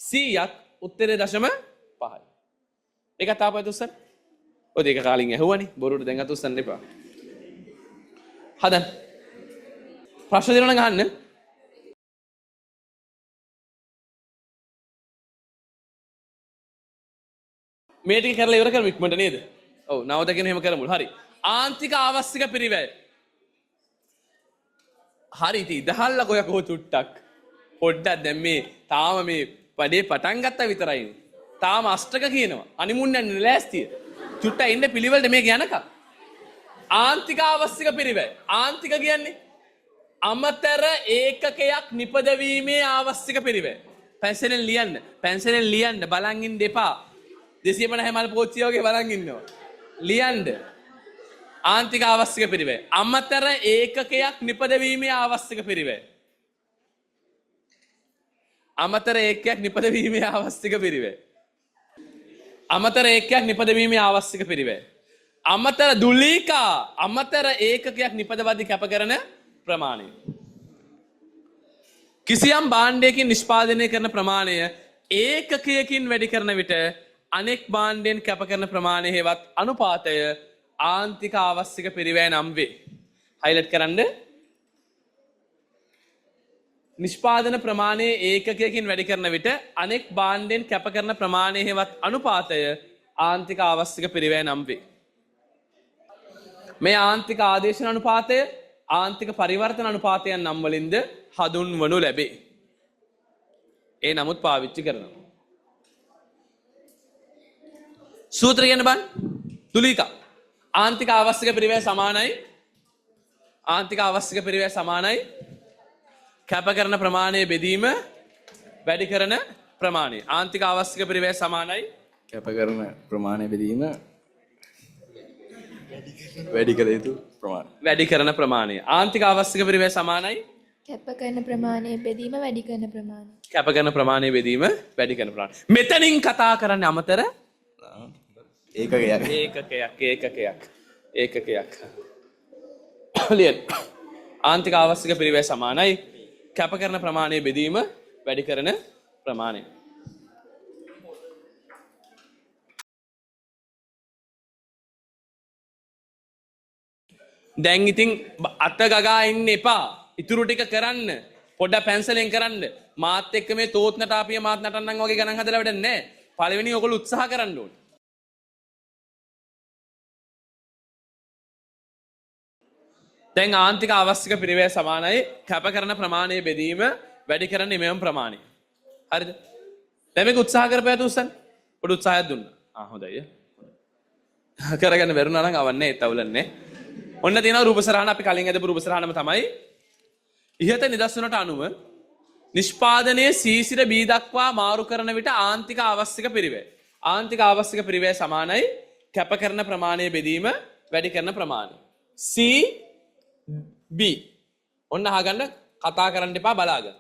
100ක්. උත්තරේ 0.5යි. ඒක තාපයත් උස්සන්න. ඔය දෙක කාලින් ඇහුවනේ. බොරුවට දැන් අත උස්සන්න එපා. හදන්න. ප්‍රශ්න දෙනවා නම් අහන්න. මේ ටික කරලා ඉවර කරමු ඉක්මනට නේද? ඔව් නවතගෙන එහෙම කරමු. හරි. ආන්තික ආවස්තික පිරිවැය. හරි ඉතින් ඉදහල්ලා කොයකෝ චුට්ටක්. පොඩ්ඩක් දැන් මේ තාම මේ වැඩේ පටන් ගත්තා විතරයි. තාම අෂ්ටක කියනවා. අනිමුන් යන්නේ ලෑස්තිය. චුට්ට ඉන්න පිළිවෙලට මේක යනකම්. ආන්තික ආවස්තික පිරිවැය. ආන්තික කියන්නේ අමතර ඒකකයක් නිපදවීමේ ආවස්තික පිරිවැය. පැන්සලෙන් ලියන්න. පැන්සලෙන් ලියන්න බලන් ඉන්න එපා. 250 මල් පෝච්චිය වගේ බලන් ඉන්නවා. ලියන්න. ආන්තික ආවස්තික පිරිවැය. අමතර ඒකකයක් නිපදවීමේ ආවස්තික පිරිවැය. අමතර ඒකකයක් නිපදවීමේ ආවස්තික පිරිවැය. අමතර ඒකකයක් නිපදවීමේ ආවස්තික පිරිවැය. අමතර දුලීකා අමතර ඒකකයක් නිපදවද්දී කැප කරන ප්‍රමාණය. කිසියම් භාණ්ඩයකින් නිෂ්පාදනය කරන ප්‍රමාණය ඒකකයකින් වැඩි කරන විට අනෙක් භාණ්ඩයෙන් කැප කරන ප්‍රමාණය හෙවත් අනුපාතය ආන්තික ආවස්තික පිරිවැය නම් වේ. හයිලයිට් කරන්න. නිෂ්පාදන ප්‍රමාණය ඒකකයකින් වැඩි කරන විට අනෙක් භාණ්ඩයෙන් කැප කරන ප්‍රමාණය හෙවත් අනුපාතය ආන්තික ආවස්තික පිරිවැය නම් වේ. මේ ආන්තික ආදේශන අනුපාතය ආන්තික පරිවර්තන අනුපාතයන් නම් වලින්ද හඳුන්වනු ලැබේ. ඒ නමුත් පාවිච්චි කරනවා. සූත්‍රය කියන්න බලන්න. තුලීකා ආන්තික ආවස්තික පිරිවැය සමානයි ආන්තික ආවස්තික පිරිවැය සමානයි කැප කරන ප්‍රමාණය බෙදීම වැඩි කරන ප්‍රමාණය. ආන්තික ආවස්තික පිරිවැය සමානයි කැප කරන ප්‍රමාණය බෙදීම වැඩි කළ යුතු ප්‍රමාණය. වැඩි කරන ප්‍රමාණය. ආන්තික අවශ්‍යක පිරිවේ සමානයි කැප කරන ප්‍රමාණය බෙදීම වැඩි කරන ප්‍රමාණය. කැප කරන ප්‍රමාණය බෙදීම වැඩි කරන ප්‍රමාණය. මෙතනින් කතා කරන්න අමතර ඒකකයක්. ලියන්න. ආන්තික අවශ්‍යක පිරිවේ සමානයි කැප කරන ප්‍රමාණය බෙදීම වැඩි කරන ප්‍රමාණය. දැන් ඉතින් අත ගගා ඉන්න එපා. ඉතුරු ටික කරන්න. පොඩ්ඩක් පැන්සලෙන් කරන්න. මාත් එක්ක මේ තෝත් නටාපිය මාත් නටන්නම් වගේ ගණන් හදලා වැඩක් නැහැ. පළවෙනි ඔයගොල්ලෝ උත්සාහ කරන්න ඕනේ. දැන් ආන්තික අවශ්‍යක පිරිවේ සමානයි කැප කරන ප්‍රමාණය බෙදීම වැඩි කරන නිමයම් ප්‍රමාණය. හරිද? දැන් මේක උත්සාහ කරපෑතු උස්සන්න. පොඩි උත්සාහයක් දුන්නා. හොඳයි. කරගන්න බැරුණා නම් අවන්නේ ඒත් අවුලන්නේ. ඔන්න තියෙනවා රූප සරහන අපි කලින් හදපු රූප සරහනම තමයි. ඉහත නිදර්ශනට අනුව නිෂ්පාදනයේ C සිට B දක්වා මාරු කරන විට ආන්තික අවශ්‍යක පිරිවේ. ආන්තික අවශ්‍යක පිරිවේ සමානයි කැප කරන ප්‍රමාණය බෙදීම වැඩි කරන ප්‍රමාණය. C B. ඔන්න අහගන්න කතා කරන්න එපා බලාගන්න.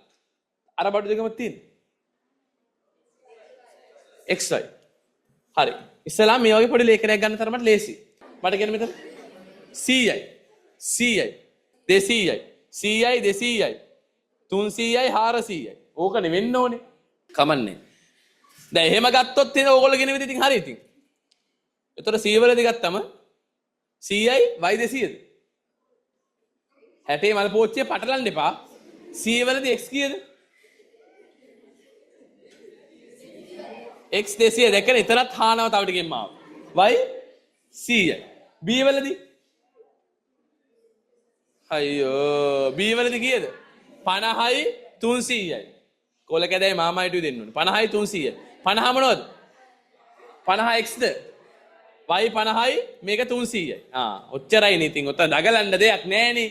අර බඩු දෙකම තියෙන්නේ. XY. හරි. ඉස්සලා මේ වගේ පොඩි ලේඛනයක් ගන්න තරමට ලේසි. මට කියන්න මෙතන CI 200යි 200යි 300යි 400යි ඕකනේ වෙන්න ඕනේ කමන්නේ දැන් එහෙම ගත්තොත් එන ඕගොල්ලෝ කියන විදිහට ඉතින් හරි ඉතින් එතකොට C වලදී ගත්තම CI y 200ද 60 මල පෝච්චිය පටලන්න එපා C වලදී x කීයද x 200 දැක්කනේ එතරම් හානව තව ටිකෙන් මාව y 100යි B වලදී අයියෝ B වලදී කීයද 50යි 300යි කොල කැදයි මාමයිට දෙන්න ඕනේ 50යි 300යි 50 මොනවද 50xද y 50යි මේක 300යි ඔච්චරයි නේ ඉතින් ඔතන දගලන්න දෙයක් නෑනේ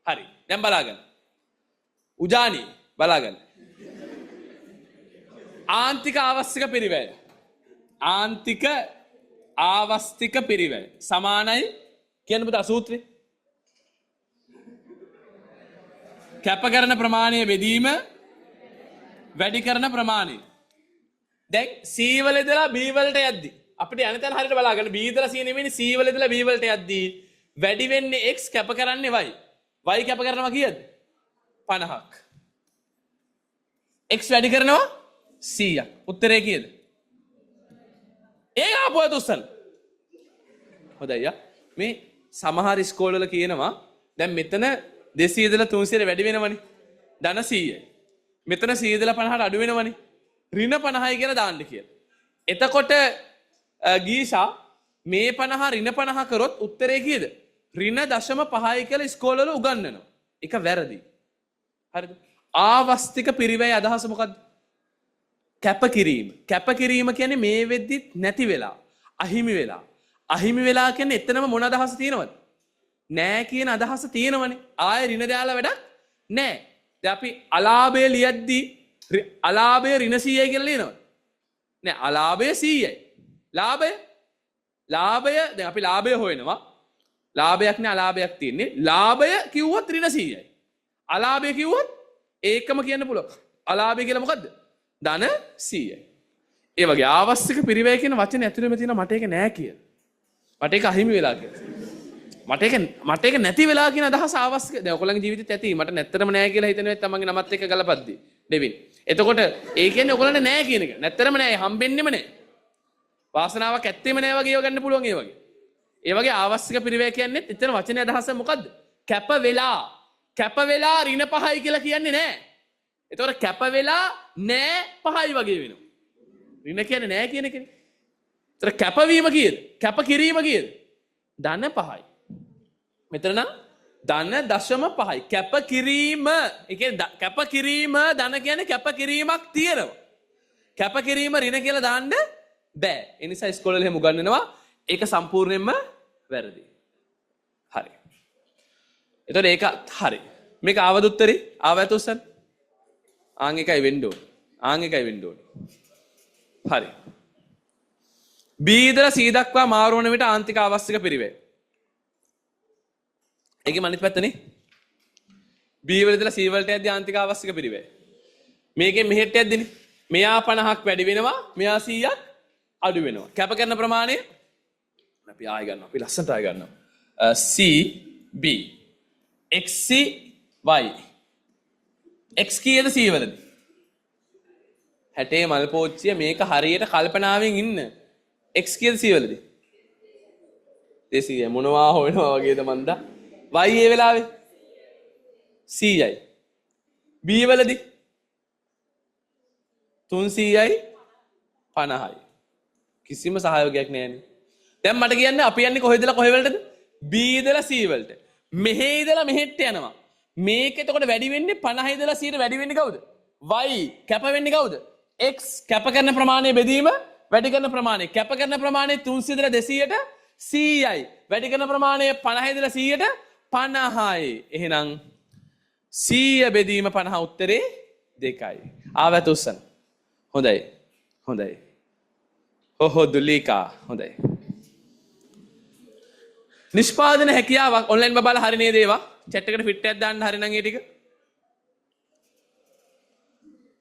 හරි දැන් බලාගන්න උජානි බලාගන්න ආන්තික අවශ්‍යක පිරිවැය ආන්තික ආවස්තික පිරිවැය සමානයි කියන්න පුතා සූත්‍රය කැප කරන ප්‍රමාණය බෙදීම වැඩි කරන ප්‍රමාණය දැන් C වල ඉඳලා B වලට යද්දි අපිට යන තැන හරියට බලාගන්න B ඉඳලා C නෙමෙයිනේ C වල ඉඳලා B වලට යද්දි වැඩි වෙන්නේ x කැප කරන්නේ y කැප කරනවා කීයද 50ක් x වැඩි කරනවා 100ක් උත්තරේ කීයද ඒක ආපුවත් උස්සන්න හොඳයි මේ සමහර ඉස්කෝල වල කියනවා දැන් මෙතන 200 ඉඳලා 300 වැඩි වෙනවනේ ධන 100යි මෙතන 100 ඉඳලා 50ට අඩු වෙනවනේ ඍණ 50යි කියලා දාන්න කියලා එතකොට ගීෂා මේ 50 ඍණ 50 කරොත් උත්තරේ කීයද ඍණ 0.5යි කියලා ඉස්කෝල වල උගන්වනවා ඒක වැරදි හරිද ආවස්තික පිරිවැය අදහස මොකද්ද කැපකිරීම කියන්නේ මේ වෙද්දිත් නැති වෙලා අහිමි වෙලා කියන්නේ එතනම මොන අදහස තියෙනවද නෑ කියන අදහස තියෙනවනේ ආයෙ ඍණ දාලා වැඩක් නෑ දැන් අපි අලාභය ලියද්දී අලාභය ඍණ 100යි කියලා ලියනවද නෑ අලාභය 100යි ලාභය දැන් අපි ලාභය හොයනවා ලාභයක් නෑ අලාභයක් තියෙන්නේ ලාභය කිව්වොත් ඍණ 100යි අලාභය කිව්වොත් ඒකම කියන්න පුළුවන් අලාභය කියලා මොකද්ද ධන 100යි ඒ වගේ ආවස්තික පිරිවැය කියන වචනේ ඇතුළේම තියෙන මට ඒක නෑ කිය මට ඒක අහිමි වෙලා කියලා මට ඒක නැති වෙලා කියන අදහස අවශ්‍ය දැන් ඔයගොල්ලන්ගේ ජීවිතේත් ඇති මට නැත්තරම නෑ කියලා හිතනවා තමන්ගේ නමත් එක්ක ගලපද්දි දෙවින් එතකොට ඒ කියන්නේ ඔයගොල්ලන්ට නෑ කියන එක නැත්තරම නෑ හම්බෙන්නෙම නෑ වාසනාවක් ඇත්තෙම නෑ වගේ ඒව ගන්න පුළුවන් ඒ වගේ අවශ්‍යක පිරිවැය කියන්නේ එතන වචනේ අදහස මොකද්ද කැප වෙලා ඍණ 5යි කියලා කියන්නේ නෑ එතකොට කැප වෙලා නෑ 5යි වගේ වෙනවා ඍණ කියන්නේ නෑ කියන එකනේ එතකොට කැපවීම කීයද කැපකිරීම කීයද ධන 5යි මෙතන නම් ධන 0.5යි කැපකිරීම ඒ කියන්නේ කැපකිරීම ධන කියන්නේ කැපකිරීමක් තියෙනවා කැපකිරීම ඍණ කියලා දාන්න බෑ ඒ නිසා ඉස්කෝලේ එහෙම උගන්වනවා ඒක සම්පූර්ණයෙන්ම වැරදි හරි එතකොට ඒක හරි මේක ආවද උත්තරේ ආවද උස්සන්න ආන් එකයි වෙන්න ඕනේ හරි B ඉදලා C දක්වා මාරු වන විට ආන්තික අවශ්‍යක පිරිවැය ඒකේ අනිත් පැත්තනේ. B වල ඉඳලා C වලට යද්දී ආන්තික ආවස්තික පිරිවැය. මේකෙන් මෙහෙට යද්දීනේ. මෙයා 50ක් වැඩි වෙනවා, මෙයා 100ක් අඩු වෙනවා. කැප කරන ප්‍රමාණය අපි ආයෙ ගන්නවා. අපි ලස්සනට ආයෙ ගන්නවා. C B XC Y X කීයද C වලදී? 60 මල් පෝච්චිය මේක හරියට කල්පනාවෙන් ඉන්න. X කීයද C වලදී? 200 මොනවා හොයනවා වගේද මන්ද? Y ඒ වෙලාවේ 100යි. B වලදී 300යි 50යි. කිසිම සහයෝගයක් නැහැනේ. දැන් මට කියන්න අපි යන්නේ කොහෙදලා කොහෙ වලටද? B ඉඳලා C වලට. මෙහෙ ඉඳලා මෙහෙට යනවා. මේක එතකොට වැඩි වෙන්නේ 50 ඉඳලා 100ට වැඩි වෙන්නේ කවුද? Y කැප වෙන්නේ කවුද? X කැප කරන ප්‍රමාණය බෙදීම වැඩි කරන ප්‍රමාණය. කැප කරන ප්‍රමාණය 300 ඉඳලා 200ට 100යි. වැඩි කරන ප්‍රමාණය 50 ඉඳලා 100ට 50යි. එහෙනම් 100 බෙදීම 50 උත්තරේ 2යි. ආවත උස්සන. හොඳයි. හොඳයි. ඔහො දුලීකා හොඳයි. නිෂ්පාදන හැකියාවක් ඔන්ලයින් බබාලා හරි නේද ඒවා? chat එකට fit එකක් දාන්න හරි නම් ඒ ටික.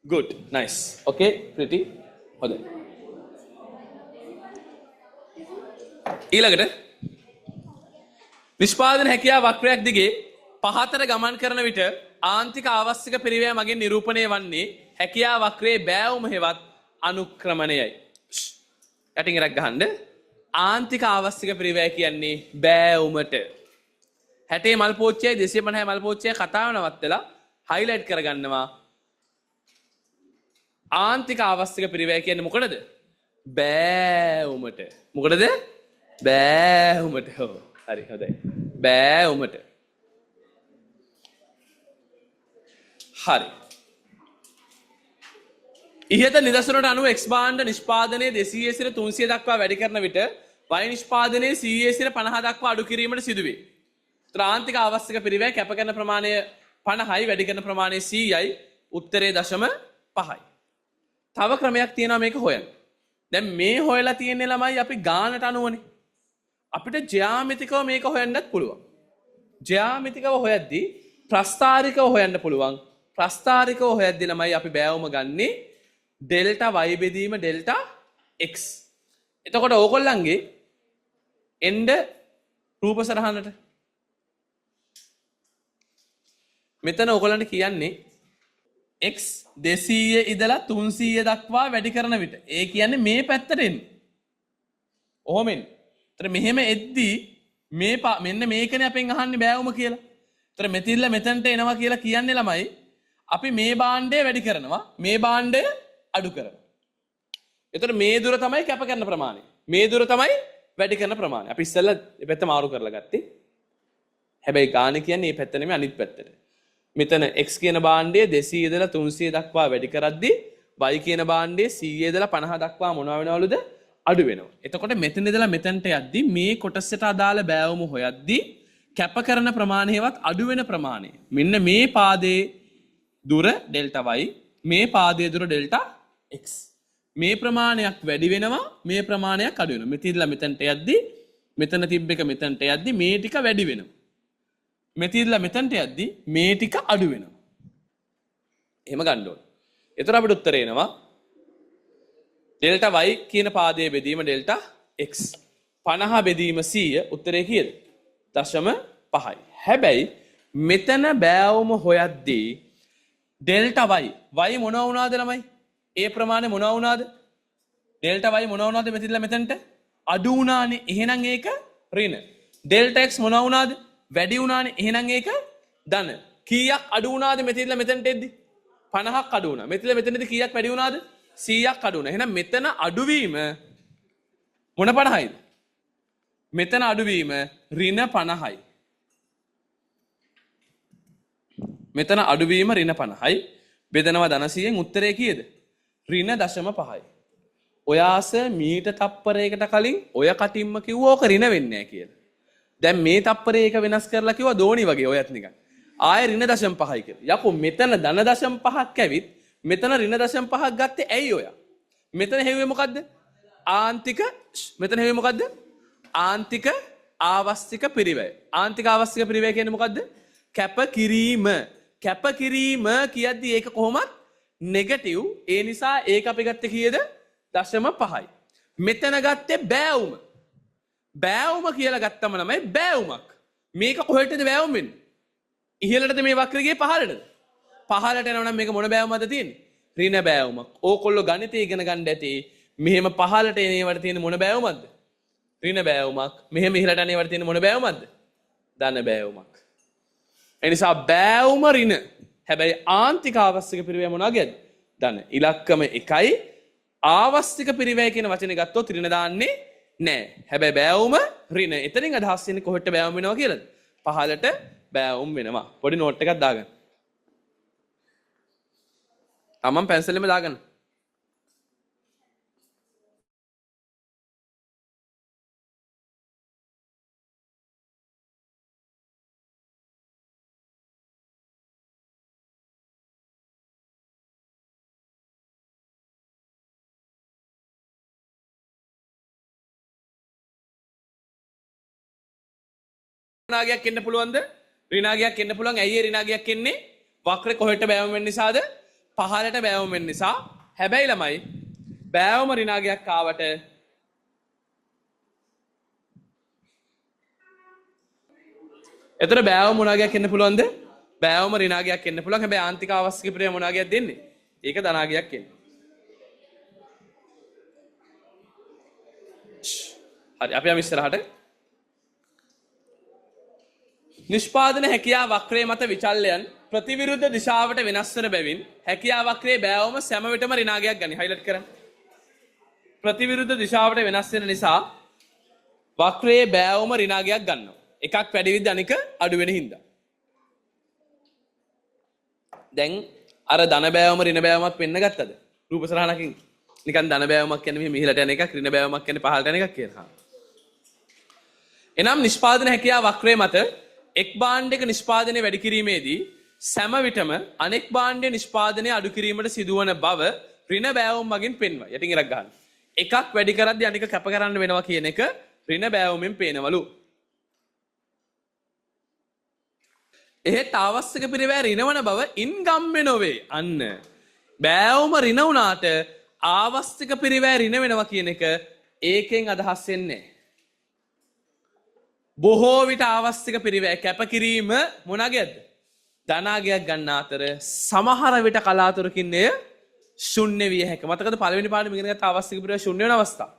good nice okay pretty හොඳයි. ඊළඟට නිෂ්පාදන හැකියාව වක්‍රයක් දිගේ පහතට ගමන් කරන විට ආන්තික ආවස්තික පිරිවැය මගින් නිරූපණය වන්නේ හැකියාව වක්‍රයේ බෑවුම හෙවත් අනුක්‍රමණයයි. යටින් ඉරක් ගහන්න. ආන්තික ආවස්තික පිරිවැය කියන්නේ බෑවුමට. 60 මල් පෝච්චියයි 250 මල් පෝච්චියයි කතාව නවත්තලා highlight කරගන්නවා. ආන්තික ආවස්තික පිරිවැය කියන්නේ මොකටද? බෑවුමට. මොකටද? බෑවුමට. හරි හොඳයි. බෑවුමට. හරි. ඉහත නිදසුනට අනුව X භාණ්ඩ නිෂ්පාදනයේ 200 සිට 300 දක්වා වැඩි කරන විට Y නිෂ්පාදනයේ 100 සිට 50 දක්වා අඩු කිරීමට සිදුවේ. ත්‍රාන්තික ආවස්තික පිරිවැය කැප කරන ප්‍රමාණය 50යි වැඩි කරන ප්‍රමාණය 100යි. උත්තරේ 0.5යි. තව ක්‍රමයක් තියෙනවා මේක හොයන්න. දැන් මේ හොයලා තියෙන්නේ ළමයි අපි ගානට අනුවනේ. අපිට ජ්‍යාමිතිකව මේක හොයන්නත් පුළුවන්. ජ්‍යාමිතිකව හොයද්දී ප්‍රස්ථාරිකව හොයන්න පුළුවන්. ප්‍රස්ථාරිකව හොයද්දී ළමයි අපි බෑවුම ගන්නේ ඩෙල්ටා y බෙදීම ඩෙල්ටා x. එතකොට ඕගොල්ලන්ගේ එන්න රූප සරහනට මෙතන ඕගොල්ලන්ට කියන්නේ x 200 ඉඳලා 300 දක්වා වැඩි කරන විට ඒ කියන්නේ මේ පැත්තට එන්නේ. ඔහොම එන්නේ. ඒතර මෙහෙම එද්දී මේ මෙන්න මේකනේ අපෙන් අහන්නේ බෑවුම කියලා. ඒතර මෙතිල්ල මෙතනට එනවා කියලා කියන්නේ ළමයි අපි මේ භාණ්ඩය වැඩි කරනවා මේ භාණ්ඩය අඩු කරනවා. එතකොට මේ දුර තමයි කැප කරන ප්‍රමාණය. මේ දුර තමයි වැඩි කරන ප්‍රමාණය. අපි ඉස්සෙල්ලා මේ පැත්ත මාරු කරලා ගත්තේ. හැබැයි ගාන කියන්නේ මේ පැත්ත නෙමෙයි අනිත් පැත්තට. මෙතන x කියන භාණ්ඩය 200 ඉඳලා 300 දක්වා වැඩි කරද්දී y කියන භාණ්ඩය 100 ඉඳලා 50 දක්වා මොනවා වෙනවලුද අඩු වෙනවා. එතකොට මෙතන ඉඳලා මෙතනට යද්දී මේ කොටසට අදාළ බෑවුම හොයද්දී කැප කරන ප්‍රමාණයවත් අඩු වෙන ප්‍රමාණය. මෙන්න මේ පාදයේ දුර ඩෙල්ටා y මේ පාදයේ දුර ඩෙල්ටා x. මේ ප්‍රමාණයක් වැඩි වෙනවා මේ ප්‍රමාණයක් අඩු වෙනවා. මෙතනilla මෙතනට යද්දී මෙතන තිබ්බ එක මෙතනට යද්දී මේ ටික වැඩි වෙනවා. මෙතනilla මෙතනට යද්දී මේ ටික අඩු වෙනවා. එහෙම ගන්න ඕනේ. එතකොට අපිට උත්තරේ එනවා ඩෙල්ටා y කියන පාදයේ බෙදීම ඩෙල්ටා x 50 බෙදීම 100 උත්තරේ කීයද? 0.5යි. හැබැයි මෙතන බෑවුම හොයද්දී ඩෙල්ටා y මොනවා වුණාද ළමයි? ඒ ප්‍රමාණය මොනවා වුණාද? ඩෙල්ටා y මොනවා වුණාද මෙතනilla මෙතනට? අඩු වුණානේ. එහෙනම් ඒක ඍණ. ඩෙල්ටා x මොනවා වුණාද? වැඩි වුණානේ. එහෙනම් ඒක ධන. කීයක් අඩු වුණාද මෙතනilla මෙතනට එද්දි? 50ක් අඩු වුණා. මෙතනilla මෙතනදී කීයක් වැඩි වුණාද? 100ක් අඩු වුණා. එහෙනම් මෙතන අඩුවීම මොන 50යිද? මෙතන අඩුවීම ඍණ 50යි. මෙතන අඩුවීම ඍණ 50යි. බෙදනවා ධන 100ෙන් උත්තරේ කීයද? ඍණ 0.5යි. ඔයාස මීට තප්පරයකට කලින් ඔය කටින්ම කිව්වා ඕක ඍණ වෙන්නේ නැහැ කියලා. දැන් මේ තප්පරේ එක වෙනස් කරලා කිව්වා දෝණි වගේ ඔයත් නිකන්. ආයෙ ඍණ 0.5යි කියලා. යකෝ මෙතන ධන 0.5ක් ඇවිත් මෙතන ඍණ 0.5ක් ගත්තේ ඇයි ඔයා? මෙතන හෙව්වේ මොකද්ද? ආන්තික මෙතන හෙව්වේ මොකද්ද? ආන්තික ආවස්තික පිරිවැය. ආන්තික ආවස්තික පිරිවැය කියන්නේ මොකද්ද? කැපකිරීම. කැපකිරීම කියද්දි ඒක කොහොමත් නෙගටිව්. ඒ නිසා ඒක අපි ගත්තේ කීයද? 0.5යි. මෙතන ගත්තේ බෑවුම. බෑවුම කියලා ගත්තම තමයි බෑවුමක්. මේක කොහෙටද බෑවුම් වෙන්නේ? ඉහළටද මේ වක්‍රය ගියේ පහළටද? පහළට යනවා නම් මේක මොන බෑවුමක්ද තියෙන්නේ? ඍණ බෑවුමක්. ඕකොල්ලෝ ගණිතය ඉගෙන ගන්න ඇති. මෙහෙම පහළට එන ඒවට තියෙන මොන බෑවුමක්ද? ඍණ බෑවුමක්. මෙහෙම ඉහළට යන ඒවට තියෙන මොන බෑවුමක්ද? ධන බෑවුමක්. ඒ නිසා බෑවුම ඍණ. හැබැයි ආන්තික ආවස්තික පිරිවැය මොනවාගේද? ධන. ඉලක්කම 1යි. ආවස්තික පිරිවැය කියන වචනේ ගත්තොත් ඍණ දාන්නේ නෑ. හැබැයි බෑවුම ඍණ. එතනින් අදහස් වෙන්නේ කොහෙට බෑවුම් වෙනවා කියලාද? පහළට බෑවුම් වෙනවා. පොඩි නෝට් එකක් දාගන්න. තමන් පැන්සලෙම දාගන්න. ඍණාගයක් එන්න පුළුවන්ද? ඍණාගයක් එන්න පුළුවන්. ඇයි ඒ ඍණාගයක් එන්නේ? වක්‍රේ කොහෙට බෑවුම් වෙන්න නිසාද? පහළට බෑවුම් වෙන්න නිසා. හැබැයි ළමයි බෑවුම ඍණාගයක් ආවට එතන බෑවුම මොනාගයක් එන්න පුළුවන්ද? බෑවුම ඍණාගයක් එන්න පුළුවන්. හැබැයි ආන්තික ආවස්තික පිරිවැය මොනාගයක් දෙන්නේ? ඒක ධනාගයක් එන්නේ. හරි අපි යමු ඉස්සරහට. නිෂ්පාදන හැකියා වක්‍රය මත විචල්යන් ප්‍රතිවිරුද්ධ දිශාවට වෙනස් වන බැවින් හැකියා වක්‍රයේ බෑවුම සෑම විටම ඍණාගයක් ගනි. හයිලයිට් කරන්න. ප්‍රතිවිරුද්ධ දිශාවට වෙනස් වෙන නිසා වක්‍රයේ බෑවුම ඍණාගයක් ගන්නවා. එකක් වැඩි විදිහ අනික අඩු වෙන හින්දා. දැන් අර ධන බෑවුම ඍණ බෑවුමක් වෙන්න ගත්තද? රූප සරහනකින් නිකන් ධන බෑවුමක් කියන්නේ මෙහෙම ඉහළට යන එකක්, ඍණ බෑවුමක් කියන්නේ පහළට යන එකක් කියලා. එනම් නිෂ්පාදන හැකියා වක්‍රය මත එක් භාණ්ඩයක නිෂ්පාදනය වැඩි කිරීමේදී සෑම විටම අනෙක් භාණ්ඩයේ නිෂ්පාදනය අඩු කිරීමට සිදුවන බව ඍණ බෑවුම් මගින් පෙන්වයි. යටින් ඉරක් ගන්න. එකක් වැඩි කරද්දී අනික කැප කරන්න වෙනවා කියන එක ඍණ බෑවුමෙන් පේනවලු. එහෙත් ආවස්තික පිරිවැය ඍණවන බව ඉන්ගම්මේ නොවේ. අන්න බෑවුම ඍණ වුණාට ආවස්තික පිරිවැය ඍණ වෙනවා කියන එක ඒකෙන් අදහස් වෙන්නේ නැහැ. බොහෝ විට ආවස්තික පිරිවැය කැපකිරීම මොනගේද? ධනාගයක් ගන්න අතර සමහර විට කලාතුරකින් එය ශුන්‍ය විය හැකියි. මතකද පළවෙනි පාඩම ඉගෙන ගත්ත ආවස්තික පිරිවැය ශුන්‍ය වෙන අවස්ථාව.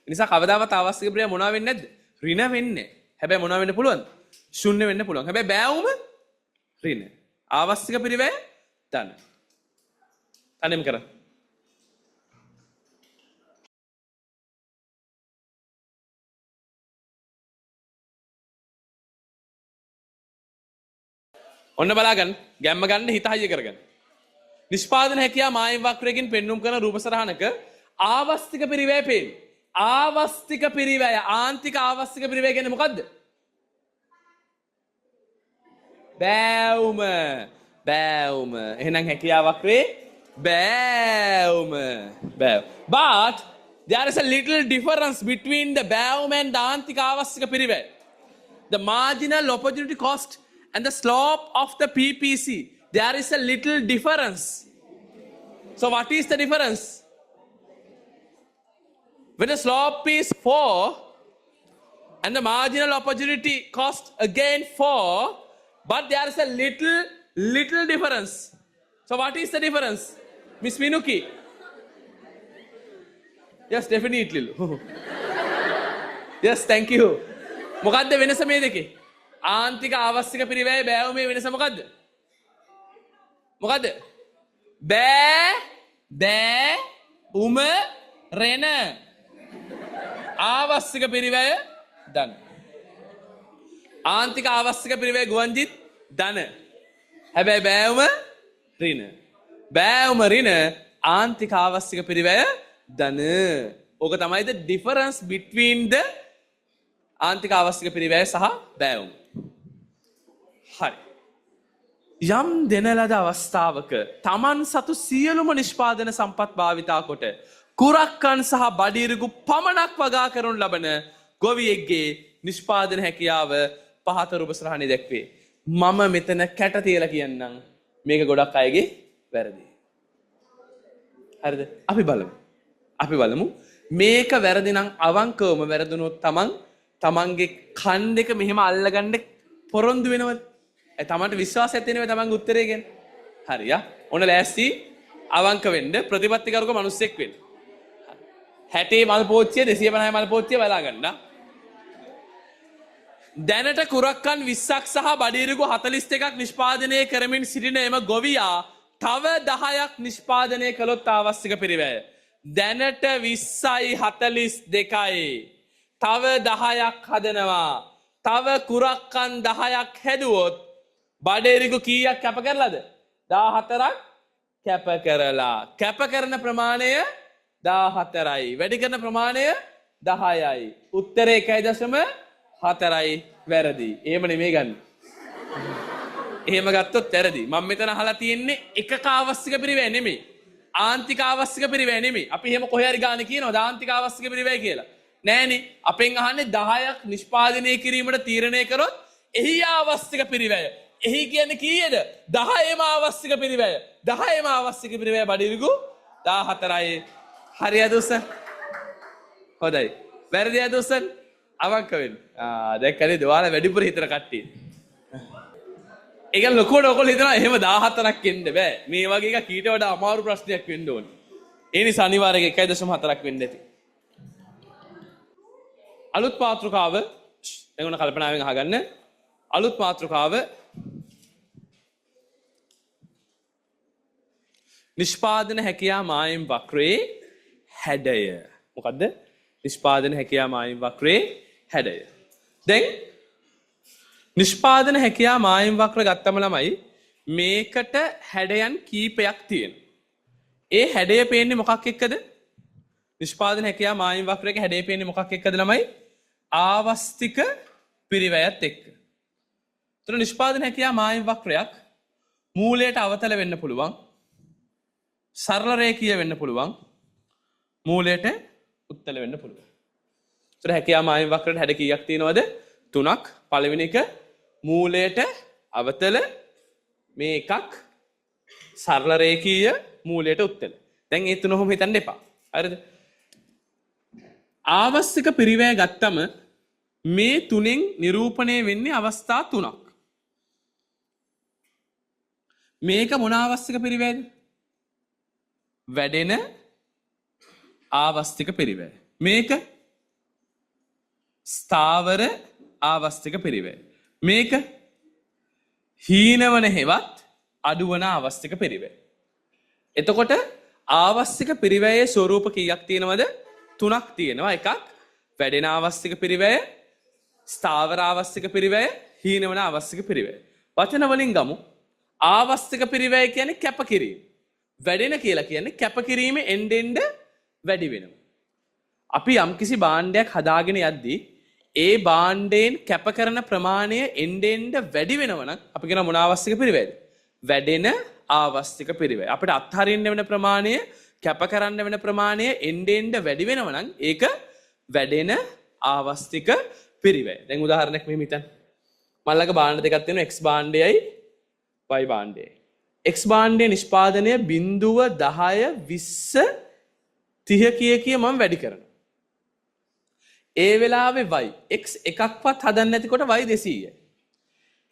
ඒ නිසා කවදාවත් ආවස්තික පිරිවැය මොනවා වෙන්නේ නැද්ද? ඍණ වෙන්නේ. හැබැයි මොනවා වෙන්න පුළුවන්ද? ශුන්‍ය වෙන්න පුළුවන්. හැබැයි බෑවුම ඍණ. ආවස්තික පිරිවැය ධන. අනෙම් කරා. ඔන්න බලාගන්න ගැම්ම ගන්න හිත හයිය කරගන්න. නිෂ්පාදන හැකියා මායිම් වක්‍රයකින් පෙන්눔 කරන රූප සරහනක ආවස්තික පිරිවැය පේන. ආවස්තික පිරිවැය ආන්තික ආවස්තික පිරිවැය කියන්නේ මොකද්ද? බෑවුම. බෑවුම. එහෙනම් හැකියා වක්‍රේ බෑවුම. බෑව. But there is a little difference between the බෑවුම and the ආන්තික ආවස්තික පිරිවැය. The marginal opportunity cost and the slope of the PPC, there is a little difference. So what is the difference? When the slope is 4 and the marginal opportunity cost again 4, but there is a little difference. So what is the difference? Miss Minuki? Yes, definitely. Yes, thank you. මොකද්ද වෙනස මේ දෙකේ? ආන්තික ආවස්තික පිරිවැය බෑවුමේ වෙනස මොකද්ද? මොකද්ද? බෑ උම රෙන. ආවස්තික පිරිවැය ධන. ආන්තික ආවස්තික පිරිවැය ගුවන්ජිත් ධන. හැබැයි බෑවුම ඍණ. බෑවුම ඍණ ආන්තික ආවස්තික පිරිවැය ධන. ඕක තමයි the difference between the ආන්තික ආවස්තික පිරිවැය සහ බෑවුම. හරි. යම් දෙන ලද අවස්ථාවක තමන් සතු සියලුම නිෂ්පාදන සම්පත් භාවිතා කොට කුරක්කන් සහ බඩිරිගු පමණක් වගා කරනු ලබන ගොවියෙක්ගේ නිෂ්පාදන හැකියාව පහත රූප සටහනේ දැක්වේ. මම මෙතන කැට තියලා කියන්නම් මේක ගොඩක් අයගේ වැරදි. හරිද? අපි බලමු. මේක වැරදි නම් අවංකවම වැරදුනොත් තමන්ගේ කන් දෙක මෙහෙම අල්ලගන්න පොරොන්දු වෙනවද? තමන්ට විශ්වාසයක් තියෙනවද තමන්ගේ උත්තරේ ගැන? හරියා. ඔන්න ලෑස්ති අවංක වෙන්න ප්‍රතිපත්තිකරුක මිනිස්සෙක් වෙන්න. 60 මල් පෝච්චිය 250 මල් පෝච්චිය බලා ගන්න. දැනට කුරක්කන් 20ක් සහ බඩිරිගු 41ක් නිෂ්පාදනය කරමින් සිටින එම ගොවියා තව 10ක් නිෂ්පාදනය කළොත් අවශ්‍යක පිරිවැය. දැනට 20යි 42යි. තව 10ක් හදනවා. තව කුරක්කන් 10ක් හැදුවොත් බඩිරිගු කීයක් කැප කරලාද? 14ක් කැප කරලා. කැප කරන ප්‍රමාණය 14යි. වැඩි කරන ප්‍රමාණය 10යි. උත්තරේ 1.4යි වැරදි. එහෙම නෙමෙයි ගන්න. එහෙම ගත්තොත් වැරදි. මම මෙතන අහලා තියෙන්නේ එකක අවශ්‍යක පිරිවැය නෙමෙයි. ආන්තික අවශ්‍යක පිරිවැය නෙමෙයි. අපි එහෙම කොහේ හරි ගානේ කියනවා ආන්තික අවශ්‍යක පිරිවැය කියලා. නෑනේ. අපෙන් අහන්නේ 10ක් නිෂ්පාදනය කිරීමට තීරණය කරොත් එහි අවශ්‍යක පිරිවැය. එහි කියන්නේ කීයද? 10ෙම අවශ්‍යක පිරිවැය. 10ෙම අවශ්‍යක පිරිවැය බඩිරිගු 14යි. හරියද උසන්? හොඳයි. වැරදිද උසන්? අවංක වෙන්න. දැක්කනේ ඔයාලා වැඩිපුර හිතන කට්ටිය. ඒක ලොකුවට ඔයගොල්ලෝ හිතනවා එහෙම 14ක් එන්න බෑ. මේ වගේ එකක් ඊට වඩා අමාරු ප්‍රශ්නයක් වෙන්න ඕනේ. ඒ නිසා අනිවාර්යයෙන් 1.4ක් වෙන්න ඇති. අලුත් මාතෘකාව එගොන කල්පනාවෙන් අහගන්න. අලුත් මාතෘකාව නිෂ්පාදන හැකියා මායිම් වක්‍රයේ හැඩය. මොකද්ද? නිෂ්පාදන හැකියා මායිම් වක්‍රයේ හැඩය. දැන් නිෂ්පාදන හැකියා මායිම් වක්‍ර ගත්තම ළමයි මේකට හැඩයන් කීපයක් තියෙනවා. ඒ හැඩය පේන්නේ මොකක් එක්කද? නිෂ්පාදන හැකියා මායිම් වක්‍රයක හැඩය පේන්නේ මොකක් එක්කද ළමයි? ආවස්තික පිරිවැයත් එක්ක. ඒතර නිෂ්පාදන හැකියා මායිම් වක්‍රයක් මූලයට අවතල වෙන්න පුළුවන්. සරල රේඛීය වෙන්න පුළුවන්. මූලයට උත්තල වෙන්න පුළුවන්. ඒතර හැකියා මායිම් වක්‍රයට හැඩ කීයක් තියෙනවද? 3ක්. පළවෙනි එක මූලයට අවතල, මේ එකක් සරල රේඛීය මූලයට උත්තල. දැන් මේ තුනම හිතන්න එපා. හරිද? ආවස්තික පිරිවැය ගත්තම මේ තුනෙන් නිරූපණය වෙන්නේ අවස්ථා 3ක්. මේක මොන ආවස්තික පිරිවැයද? වැඩෙන ආවස්තික පිරිවැය. මේක ස්ථාවර ආවස්තික පිරිවැය. මේක හීනවන හෙවත් අඩුවන ආවස්තික පිරිවැය. එතකොට ආවස්තික පිරිවැයේ ස්වරූප කීයක් තියෙනවද? 3ක් තියෙනවා. එකක් වැඩෙන ආවස්තික පිරිවැය, ස්ථාවර ආවස්තික පිරිවැය, හීනවන ආවස්තික පිරිවැය. වචන වලින් ගමු. ආවස්තික පිරිවැය කියන්නේ කැපකිරීම. වැඩෙන කියලා කියන්නේ කැපකිරීම එන්නෙන්ද වැඩි වෙනවා. අපි යම්කිසි භාණ්ඩයක් හදාගෙන යද්දී ඒ භාණ්ඩයෙන් කැප කරන ප්‍රමාණය එන්නෙන්ද වැඩි වෙනවා නම් අපි කියන මොන ආවස්තික පිරිවැයද? වැඩෙන ආවස්තික පිරිවැය. අපිට අත්හරින්න වෙන ප්‍රමාණය, කැප කරන්න වෙන ප්‍රමාණය එන්නෙන්ද වැඩි වෙනවා නම් ඒක වැඩෙන ආවස්තික පිරිවැය. දැන් උදාහරණයක් මෙහෙම හිතන්න. මල්ලක භාණ්ඩ දෙකක් තියෙනවා x භාණ්ඩයයි y භාණ්ඩයයි. x භාණ්ඩයේ නිෂ්පාදනය 0 10 20 30 කිය මම වැඩි කරනවා. ඒ වෙලාවේ y x එකක්වත් හදන්න නැතිකොට y 200යි.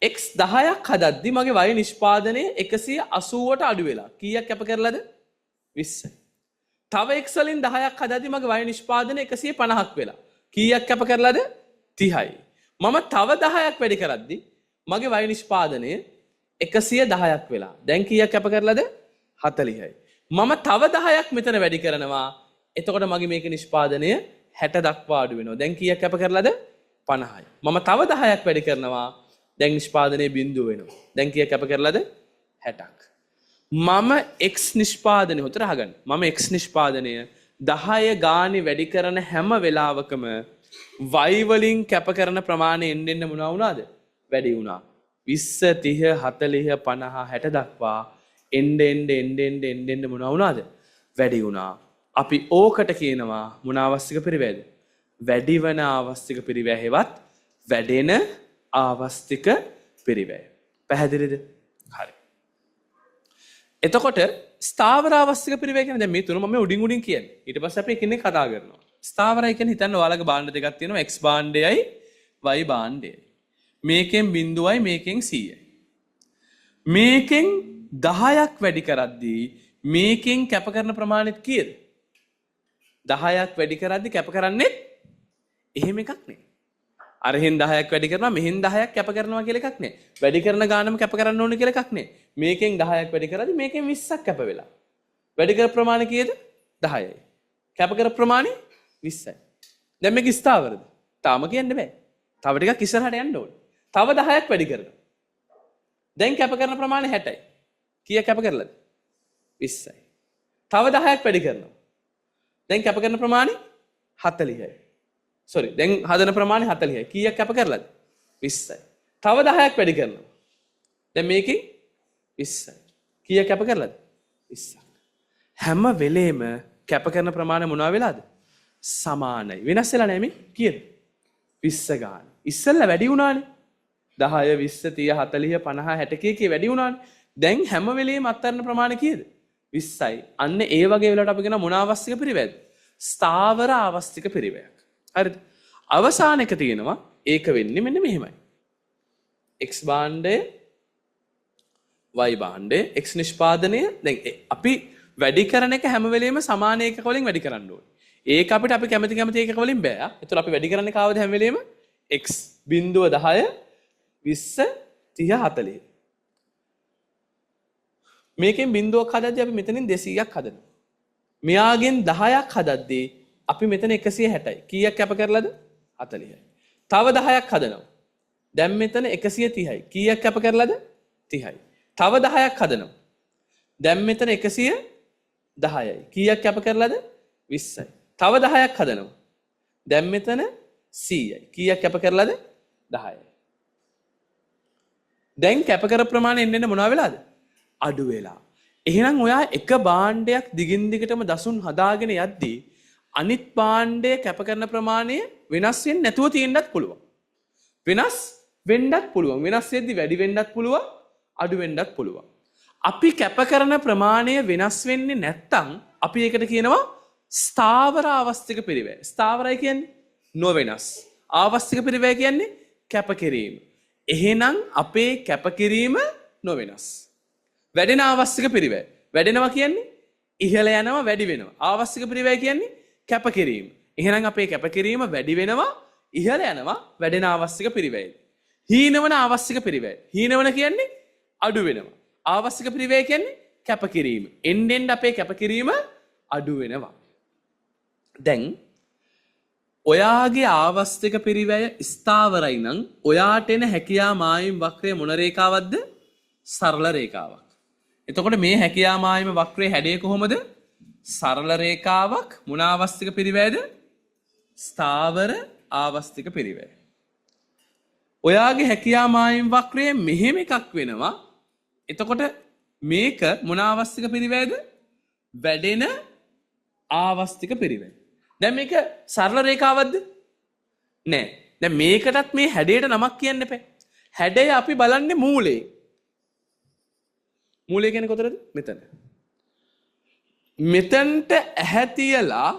x 10ක් හදද්දි මගේ y නිෂ්පාදනය 180ට අඩු වෙලා කීයක් කැප කරලාද? 20. තව x වලින් 10ක් හදද්දි මගේ y නිෂ්පාදනය 150ක් වෙලා කීයක් කැප කරලාද? 30යි. මම තව 10ක් වැඩි කරද්දි මගේ y නිෂ්පාදනය 110ක් වෙලා දැන් කීයක් කැප කරලාද? 40යි. මම තව 10ක් මෙතන වැඩි කරනවා. එතකොට මගේ මේක නිෂ්පාදනය 60 දක්වා අඩු වෙනවා. දැන් කීයක් කැප කරලාද? 50යි. මම තව 10ක් වැඩි කරනවා. දැන් නිෂ්පාදනය 0 වෙනවා. දැන් කීයක් කැප කරලාද? 60ක්. මම x නිෂ්පාදනය උතර අහගන්න. මම x නිෂ්පාදනය 10 ගානේ වැඩි කරන හැම වෙලාවකම y වලින් කැප කරන ප්‍රමාණය එන්න මොනවා වුණාද? වැඩි වුණා. 20 30 40 50 60 දක්වා එන්න මොනවා වුණාද? වැඩි වුණා. අපි ඕකට කියනවා මොන ආවස්තික පිරිවැයද? වැඩිවන ආවස්තික පිරිවැය හෙවත් වැඩෙන ආවස්තික පිරිවැය. පැහැදිලිද? හරි. එතකොට ස්ථාවර ආවස්තික පිරිවැය කියන්නේ දැන් මේ තුන මම උඩින් උඩින් කියන්නේ. ඊට පස්සේ අපි එකින් එක කතා කරනවා. ස්ථාවරයි කියන්නේ හිතන්න ඔයාලගේ භාණ්ඩ දෙකක් තියෙනවා x භාණ්ඩයයි y භාණ්ඩයයි. මේකෙන් බිඳුවයි මේකෙන් 100යි. මේකෙන් 10ක් වැඩි කරද්දී මේකෙන් කැප කරන ප්‍රමාණෙත් කීයද? 10ක් වැඩි කරද්දී කැප කරන්නේ එහෙම එකක් නේ. අරහෙන් 10ක් වැඩි කරනවා මෙහෙන් 10ක් කැප කරනවා කියලා එකක් නේ. වැඩි කරන ගානම කැප කරන්න ඕනේ කියලා එකක් නේ. මේකෙන් 10ක් වැඩි කරද්දී මේකෙන් 20ක් කැප වෙලා. වැඩි කර ප්‍රමාණය කීයද? 10යි. කැප කර ප්‍රමාණය 20යි. දැන් මේක ස්ථාවරද? තාම කියන්න බෑ. තව ටිකක් ඉස්සරහට යන්න ඕනේ. තව 10ක් වැඩි කරනවා. දැන් කැප කරන ප්‍රමාණය 60යි. කීයක් කැප කරලාද? 20යි. තව 10ක් වැඩි කරනවා. දැන් කැප කරන ප්‍රමාණය 40යි. සෝරි දැන් හදන ප්‍රමාණය 40යි. කීයක් කැප කරලාද? 20යි. තව 10ක් වැඩි කරනවා. දැන් මේකෙන් 20යි. කීයක් කැප කරලාද? 20ක්. හැම වෙලේම කැප කරන ප්‍රමාණය මොනවා වෙලාද? සමානයි. වෙනස් වෙලා නැහැ මේ කීයද? 20 ගාන. ඉස්සෙල්ලා වැඩි වුණානේ. 10 20 30 40 50 60 කී වැඩි වුණානේ. දැන් හැම වෙලේම අත්තරන ප්‍රමාණය කීයද? 20යි. අන්න ඒ වගේ වෙලාවට අපි කියන මොන ආවස්තික පිරිවැයද? ස්ථාවර ආවස්තික පිරිවැයක්. හරිද? අවසාන එක තියෙනවා ඒක වෙන්නේ මෙන්න මෙහෙමයි. x භාණ්ඩය y භාණ්ඩය x නිෂ්පාදනය දැන් අපි වැඩි කරන එක හැම වෙලේම සමාන ඒකක වලින් වැඩි කරන්න ඕනේ. ඒක අපිට අපි කැමති ඒකක වලින් බෑ. ඒතර අපි වැඩි කරන්නේ කාවද හැම වෙලේම x 0.10 20 30 40. මේකෙන් බිඳුවක් හදද්දී අපි මෙතනින් 200ක් හදනවා. මෙයාගෙන් 10ක් හදද්දී අපි මෙතන 160යි. කීයක් කැප කරලාද? 40යි. තව 10ක් හදනවා. දැන් මෙතන 130යි. කීයක් කැප කරලාද? 30යි. තව 10ක් හදනවා. දැන් මෙතන 110යි. කීයක් කැප කරලාද? 20යි. තව 10ක් හදනවා. දැන් මෙතන 100යි. කීයක් කැප කරලාද? 10යි. දැන් කැප කර ප්‍රමාණය එන්න මොනවා වෙලාද? අඩු වෙලා. එහෙනම් ඔයා එක භාණ්ඩයක් දිගින් දිගටම දසුන් හදාගෙන යද්දී අනිත් භාණ්ඩය කැප කරන ප්‍රමාණය වෙනස් වෙන්නේ නැතුව තියෙන්නත් පුළුවන්. වෙනස් වෙන්නත් පුළුවන්. වෙනස් වෙද්දි වැඩි වෙන්නත් පුළුවන්, අඩු වෙන්නත් පුළුවන්. අපි කැප කරන ප්‍රමාණය වෙනස් වෙන්නේ නැත්තම් අපි ඒකට කියනවා ස්ථාවර ආවස්තික පිරිවැය. ස්ථාවරයි කියන්නේ නොවෙනස්. ආවස්තික පිරිවැය කියන්නේ කැපකිරීම. එහෙනම් අපේ කැපකිරීම නොවෙනස්. වැඩෙන ආවස්තික පිරිවැය. වැඩෙනවා කියන්නේ ඉහළ යනවා වැඩි වෙනවා. ආවස්තික පිරිවැය කියන්නේ කැපකිරීම. එහෙනම් අපේ කැපකිරීම වැඩි වෙනවා ඉහළ යනවා වැඩෙන ආවස්තික පිරිවැය. හීනවන ආවස්තික පිරිවැය. හීනවන කියන්නේ අඩු වෙනවා. ආවස්තික පිරිවැය කියන්නේ කැපකිරීම. එන්නෙන් අපේ කැපකිරීම අඩු වෙනවා. දැන් ඔයාගේ ආවස්තික පිරිවැය ස්ථාවරයි නම් ඔයාට එන හැකියා මායිම් වක්‍රය මොන රේඛාවක්ද? සරල රේඛාවක්. එතකොට මේ හැකියා මායිම වක්‍රයේ හැඩය කොහොමද? සරල රේඛාවක්. මොන ආවස්තික පිරිවැයද? ස්ථාවර ආවස්තික පිරිවැය. ඔයාගේ හැකියා මායිම් වක්‍රයේ මෙහෙම එකක් වෙනවා. එතකොට මේක මොන ආවස්තික පිරිවැයද? වැඩෙන ආවස්තික පිරිවැය. දැන් මේක සරල රේඛාවක්ද? නෑ. දැන් මේකටත් මේ හැඩයට නමක් කියන්න එපා. හැඩය අපි බලන්නේ මූලයේ. මූලය කියන්නේ කොතනද? මෙතන. මෙතනට ඇහැ තියලා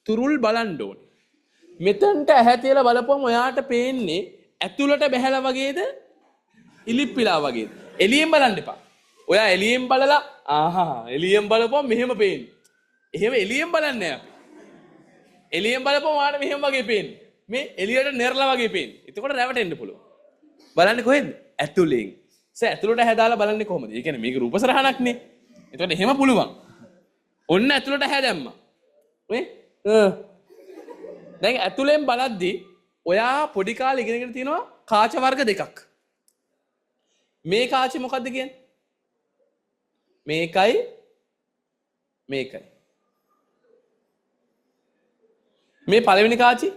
තුරුල් බලන්න ඕනේ. මෙතනට ඇහැ තියලා බලපුවම ඔයාට පේන්නේ ඇතුළට බැහැලා වගේද? ඉලිප්පිලා වගේද? එළියෙන් බලන්න එපා. ඔයා එළියෙන් බලලා එළියෙන් බලපුවම මෙහෙම පේන්නේ. එහෙම එළියෙන් බලන්නේ නැහැ අපි. එළියෙන් බලපුවම ඔයාට මෙහෙම වගේ පේන්නේ. මේ එළියට නෙරලා වගේ පේන්නේ. එතකොට රැවටෙන්න පුළුවන්. බලන්නේ කොහෙන්ද? ඇතුළෙන්. ඇතුළට හැදාලා බලන්නේ කොහොමද? ඒ කියන්නේ මේක රූප සරහනක් නේ. එතකොට එහෙම පුළුවන්. ඔන්න ඇතුළට හැදැම්මා. නේ? දැන් ඇතුළෙන් බලද්දී ඔයා පොඩි කාලේ ඉගෙනගෙන තියෙනවා කාච වර්ග දෙකක්. මේ කාචේ මොකද්ද කියන්නේ? මේකයි මේකයි. මේ පළවෙනි කාචි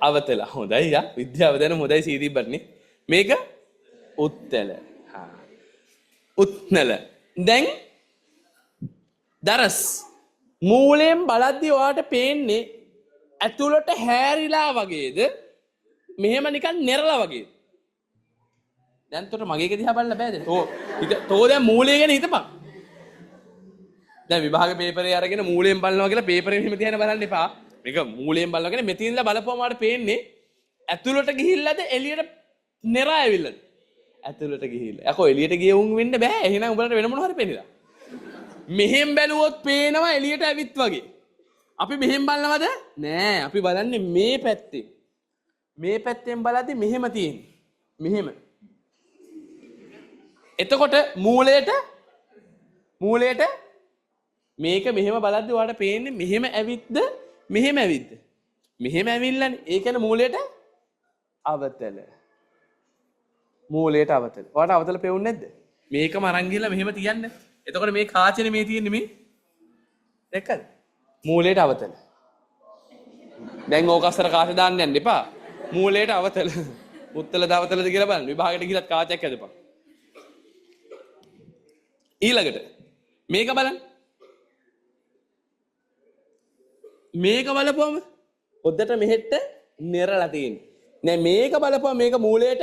අවතල. හොඳයි යා. විද්‍යාව දැන හොඳයි සීදීබ්බටනේ. මේක උත්තල. උත්නල. දැන් දරස් මූලයෙන් බලද්දී ඔයාට පේන්නේ ඇතුළට හැරිලා වගේද මෙහෙම නිකන් නෙරලා වගේ. දැන් තොට මගේ දිහා බලන්න බෑද? තෝ දැන් මූලය ගැන හිතපන්. දැන් විභාග පේපරේ අරගෙන මූලයෙන් බලනවා කියලා පේපරේ මෙහෙම තියන බලන්න එපා. මේක මූලයෙන් බලනවා කියන්නේ මෙතන ඉඳලා බලපුවම ආට පේන්නේ ඇතුළට ගිහිල්ලාද එළියට නෙරා ඇවිල්ලාද? ඇතුළට ගිහිල්ලා. යකෝ එළියට ගිය උන් වෙන්න බෑ. එහෙනම් උඹලට වෙන මොනවා හරි පේනද? මෙහෙම බැලුවොත් පේනවා එළියට ඇවිත් වගේ. අපි මෙහෙම බලනවද? නෑ. අපි බලන්නේ මේ පැත්තේ. මේ පැත්තෙන් බලද්දි මෙහෙම තියෙන්නේ. මෙහෙම. එතකොට මූලයට මේක මෙහෙම බලද්දි ඔයාලට පේන්නේ මෙහෙම ඇවිත්ද මෙහෙම ඇවිත්ද? මෙහෙම ඇවිල්ලානේ. ඒ කියන්නේ මූලයට අවතල. මූලයට අවතල. ඔයාලට අවතල පෙවුන්නේ නැද්ද? මේකම අරන් ගිහලා මෙහෙම තියන්න. එතකොට මේ කාචනේ මේ තියෙන්නේ මේ. දැක්කද? මූලයට අවතල. දැන් ඕක අස්සර කාච දාන්න යන්න එපා. මූලයට අවතල. මුත්තලද අවතලද කියලා බලන්න. විභාගයට ගිහලත් කාචයක් ඇදපන්. ඊළඟට මේක බලන්න. මේක බලපුවම හොද්දට මෙහෙට නෙරලා තියෙන්නේ. නෑ මේක බලපුවම මේක මූලයට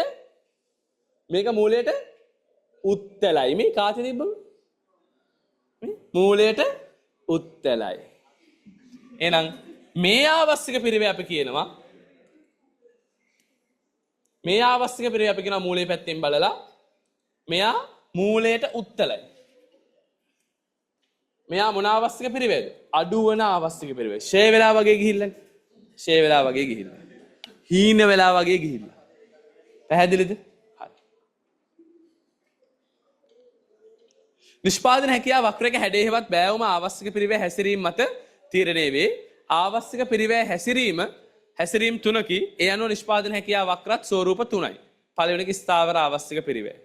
උත්තලයි. මේ කාචේ තිබ්බම මූලයට උත්තලයි. එහෙනම් මේ ආවස්තික පිරිවේ අපි කියනවා මූලයේ පැත්තෙන් බලලා මෙයා මූලයට උත්තලයි. මෙයා මොන ආවස්තික පිරිවේද? අඩුවන ආවස්තික පිරිවේ. ෂේ වෙලා වගේ ගිහිල්ලානේ. හීන වෙලා වගේ ගිහිල්ලා. පැහැදිලිද? හරි. නිෂ්පාදන හැකියාව වක්‍රයක හැඩයේවත් බෑවුම ආවස්තික පිරිවේ හැසිරීම මත තීරණය වේ. ආවස්තික පිරිවේ හැසිරීම තුනකි. ඒ අනුව නිෂ්පාදන හැකියාව වක්‍රත් ස්වරූප තුනයි. පළවෙනි එක ස්ථාවර ආවස්තික පිරිවේ.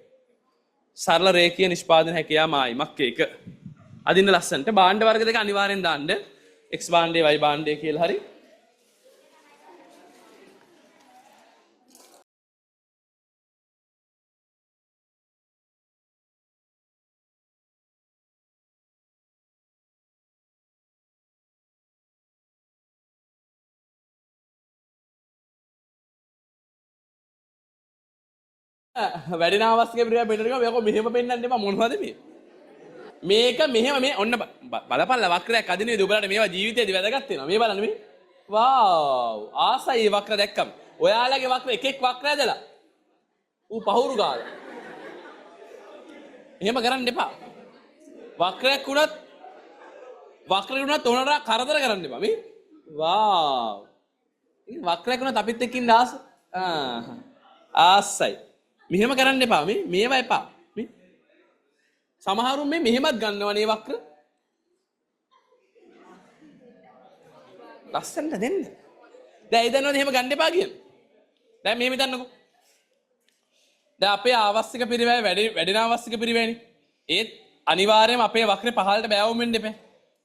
සරල රේඛීය නිෂ්පාදන හැකියාව මායිමක් 1. අදින්න ලස්සනට භාණ්ඩ වර්ග දෙක අනිවාර්යෙන් දාන්න. x භාණ්ඩය y භාණ්ඩය කියලා හරි. වැඩින අවස්තික පිරිවේ පෙන්නනවා. මේක මෙහෙම පෙන්නන්න එපා. මොනවද මේ? මේක මෙහෙම මේ ඔන්න බලපල්ල වක්‍රයක් අදිනේද ඔබලට මේවා ජීවිතේදී වැදගත් වෙනවා. මේ බලන්න මේ. වාව්! ආසයි මේ වක්‍ර දැක්කම. ඔයාලගේ වක්‍ර එකෙක් වක්‍ර ඇදලා. ඌ පහුරු ගාලා. එහෙම කරන්න එපා. වක්‍රයක් උනත් උනට කරදර කරන්න එපා. මේ වාව්! මේ වක්‍රයක් උනත් අපිත් එක්ක ඉන්න ආසයි. මෙහෙම කරන්න එපා. මේවා එපා. සමහරුන් මේ මෙහෙමත් ගන්නවනේ වක්‍ර. ලස්සනට දෙන්න. දැන් ඒ දන්නවද එහෙම ගන්න එපා කියලා? දැන් මෙහෙම හිතන්නකෝ. දැන් අපේ ආවස්තික පිරිවැය වැඩින ආවස්තික පිරිවැයනේ. ඒත් අනිවාර්යයෙන්ම අපේ වක්‍රේ පහළට බෑවුම් වෙන්න එපා.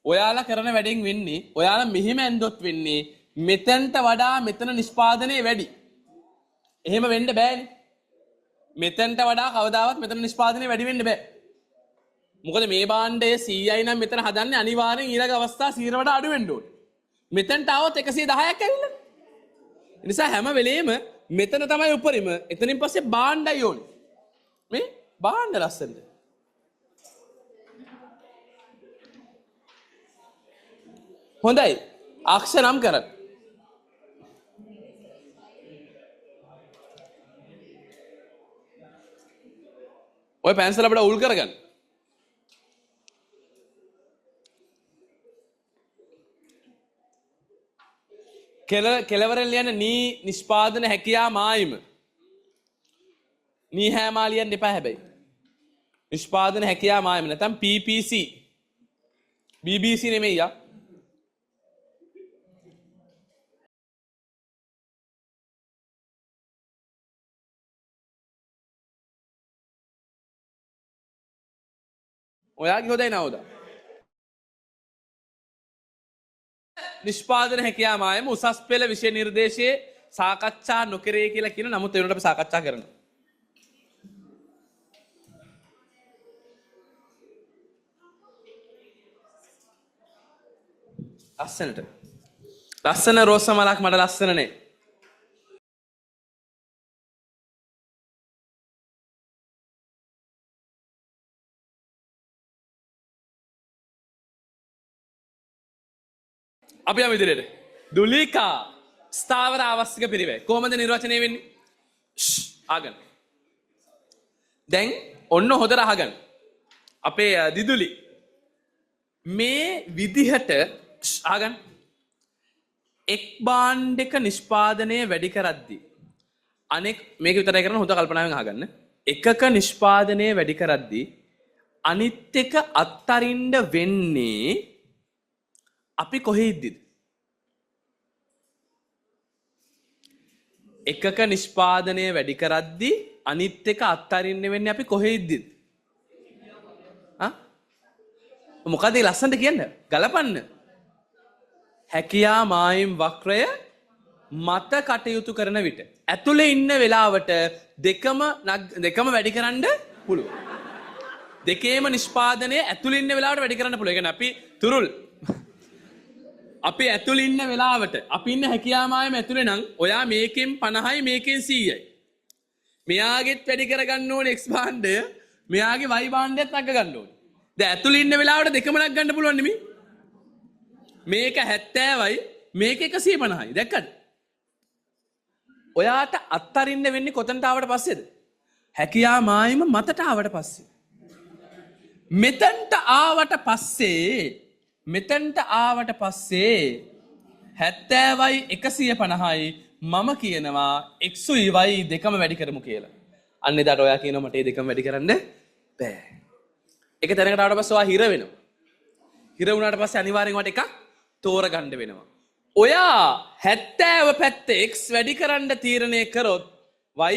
ඔයාලා කරන වැඩෙන් වෙන්නේ ඔයාලා මෙහෙම ඇන්දොත් වෙන්නේ මෙතනට වඩා මෙතන නිෂ්පාදනය වැඩි. එහෙම වෙන්න බෑනේ. මෙතනට වඩා කවදාවත් මෙතන නිෂ්පාදනය වැඩි වෙන්න බෑ. මොකද මේ භාණ්ඩයේ 100යි නම් මෙතන හදන්නේ අනිවාර්යෙන් ඊළඟ අවස්ථාව 100ට වඩා අඩු වෙන්න ඕනේ. මෙතනට આવොත් 110ක් ඇවිල්ලා. ඒ නිසා හැම වෙලේම මෙතන තමයි උඩරිම. එතනින් පස්සේ භාණ්ඩයි ඕනේ. මේ භාණ්ඩ ලස්සනද? හොඳයි. අක්ෂ නම් කරන්න. ඔය පැන්සල අපිට උල් කරගන්න. කෙලවරෙන් ලියන්න නී නිෂ්පාදන හැකියා මායිම. නී හෑමා ලියන්න එපා හැබැයි. නිෂ්පාදන හැකියා මායිම නැත්නම් PPC. BBC නෙමෙයි යා. ඔයාගේ හොදයි නවද? නිෂ්පාදන හැකියාව මායම උසස් පෙළ විෂය නිර්දේශයේ සාකච්ඡා නොකරේ කියලා කියන නමුත් ඒ වෙනකොට අපි සාකච්ඡා කරනවා. ලස්සනට ලස්සන රෝස මලක් මට ලස්සන නේ. අපි යමු ඉදිරියට. දුලිකා ස්ථාවර ආවස්තික පිරිවැය. කොහොමද නිර්වචනය වෙන්නේ? ආගන්න. දැන් ඔන්න හොඳට අහගන්න. අපේ දිදුලි මේ විදිහට ආගන්න. එක් භාණ්ඩයක නිෂ්පාදනය වැඩි කරද්දී අනෙක් මේක විතරයි කරන්න හොඳ කල්පනාවෙන් අහගන්න. එකක නිෂ්පාදනය වැඩි කරද්දී අනිත් එක අත්තරින්න වෙන්නේ අපි කොහේ ඉද්දිද? එකක නිෂ්පාදනය වැඩි කරද්දී අනිත් එක අත්තරින්න වෙන්නේ අපි කොහේ ඉද්දිද? මොකද ලස්සනට කියන්න ගලපන්න. හැකියා මායිම් වක්‍රය මත කටයුතු කරන විට ඇතුලේ ඉන්න වෙලාවට දෙකම වැඩි කරන්න පුළුවන්. දෙකේම නිෂ්පාදනය ඇතුලේ ඉන්න වෙලාවට වැඩි කරන්න පුළුවන්. ඒ කියන්නේ අපි තුරුල් අපි ඇතුලේ ඉන්න වෙලාවට අපි ඉන්න හැකියා මායිම් ඇතුලේ නම් ඔයා මේකෙන් 50යි මේකෙන් 100යි. මෙයාගෙත් වැඩි කරගන්න ඕනේ x භාණ්ඩය, මෙයාගේ y භාණ්ඩයත් නග ගන්න ඕනේ. දැන් ඇතුලේ ඉන්න වෙලාවට දෙකම නග ගන්න පුළුවන් නෙමෙයි. මේක 70යි මේක 150යි. දැක්කද? ඔයාට අත්තරින්න වෙන්නේ කොතනට ආවට පස්සේද? හැකියා මායිම මතට ආවට පස්සේ. මෙතනට ආවට පස්සේ 70යි 150යි මම කියනවා x y දෙකම වැඩි කරමු කියලා. අන්න එදාට ඔයා කියනවා මට මේ දෙකම වැඩි කරන්න බෑ. එක තැනකට ආවට පස්සේ ඔයා හිර වෙනවා. හිර වුණාට පස්සේ අනිවාර්යෙන් වට එකක් තෝරගන්න වෙනවා. ඔයා 70 පැත්තේ x වැඩි කරන්න තීරණය කරොත් y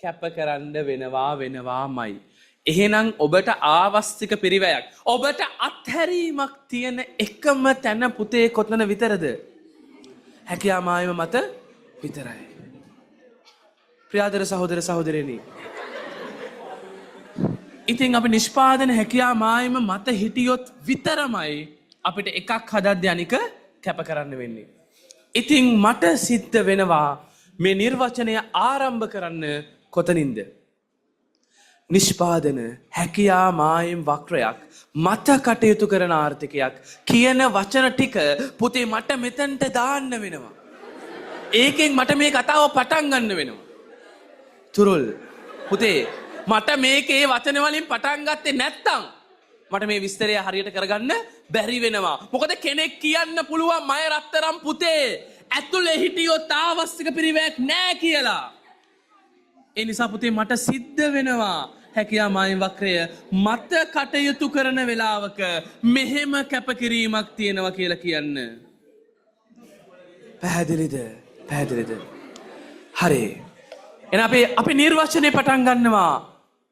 කැප කරන්න වෙනවාමයි. එහෙනම් ඔබට ආවස්තික පිරිවැයක්, ඔබට අත්හැරීමක් තියෙන එකම තැන පුතේ කොතන විතරද? හැකියා මායිම මත විතරයි. ප්‍රියාදර සහෝදර සහෝදරයනි, ඉතින් අපි නිෂ්පාදන හැකියා මායිම මත හිටියොත් විතරමයි අපිට එකක් හදද්දී අනික කැප කරන්න වෙන්නේ. ඉතින් මට සිද්ධ වෙනවා මේ නිර්වචනය ආරම්භ කරන්න කොතනින්ද? නිෂ්පාදන හැකියා මායිම් වක්‍රයක් මත කටයුතු කරන ආර්ථිකයක් කියන වචන ටික පුතේ මට මෙතනට දාන්න වෙනවා. ඒකෙන් මට මේ කතාව පටන් ගන්න වෙනවා. තුරුල් පුතේ මට මේකේ වචන වලින් පටන් ගත්තේ නැත්තම් මට මේ විස්තරය හරියට කරගන්න බැරි වෙනවා. මොකද කෙනෙක් කියන්න පුළුවන් මය රත්තරම් පුතේ ඇතුලේ හිටියොත් ආවස්තික පිරිවැයක් නෑ කියලා. ඒ නිසා පුතේ මට සිද්ධ වෙනවා හැකියා මායිම් වක්‍රය මත කටයුතු කරන වෙලාවක මෙහෙම කැපකිරීමක් තියෙනවා කියලා කියන්න. පැහැදිලිද? හරි. එහෙනම් අපි නිර්වචනේ පටන් ගන්නවා.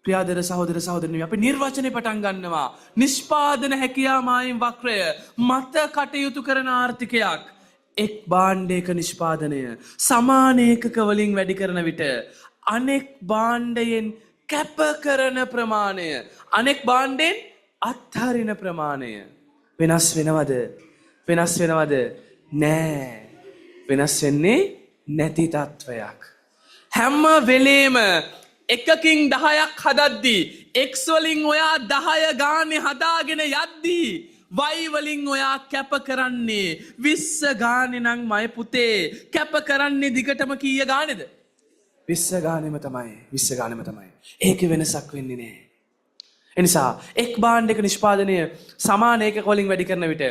ප්‍රියාදර සහෝදර සහෝදරනි, අපි නිර්වචනේ පටන් ගන්නවා. නිෂ්පාදන හැකියා මායිම් වක්‍රය මත කටයුතු කරන ආර්ථිකයක් එක් භාණ්ඩයක නිෂ්පාදනය සමාන ඒකක වලින් වැඩි කරන විට අනෙක් භාණ්ඩයෙන් කැප කරන ප්‍රමාණය අනෙක් භාණ්ඩයෙන් අත්හරින ප්‍රමාණය වෙනස් වෙනවද? නෑ. වෙනස් වෙන්නේ නැති තත්වයක්. හැම වෙලේම එකකින් 10ක් හදද්දී x වලින් ඔයා 10 ගානේ හදාගෙන යද්දී y වලින් ඔයා කැප කරන්නේ 20 ගානේ නම් මයි පුතේ කැප කරන්නේ දිගටම කීය ගානේද? 20 ගානෙම තමයි. ඒකේ වෙනසක් වෙන්නේ නැහැ. එනිසා එක් භාණ්ඩයක නිෂ්පාදනය සමාන ඒකක වලින් වැඩි කරන විට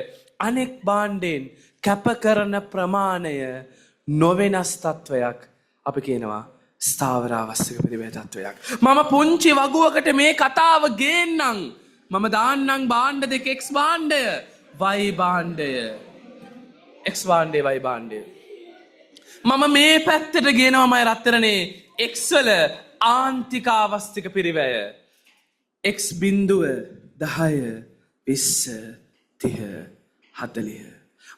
අනෙක් භාණ්ඩයෙන් කැප කරන ප්‍රමාණය නොවෙනස් තත්වයක් අපි කියනවා ස්ථාවර අවස්තික පිරිවැය තත්වයක්. මම පුංචි වගුවකට මේ කතාව ගේන්නම්. මම දාන්නම් භාණ්ඩ දෙක x භාණ්ඩය y භාණ්ඩය. x භාණ්ඩය y භාණ්ඩය. මම මේ පැත්තට ගේනවා මය රත්තරනේ x වල ආන්තික අවස්තික පිරිවැය. x බිඳුව 10 20 30 40.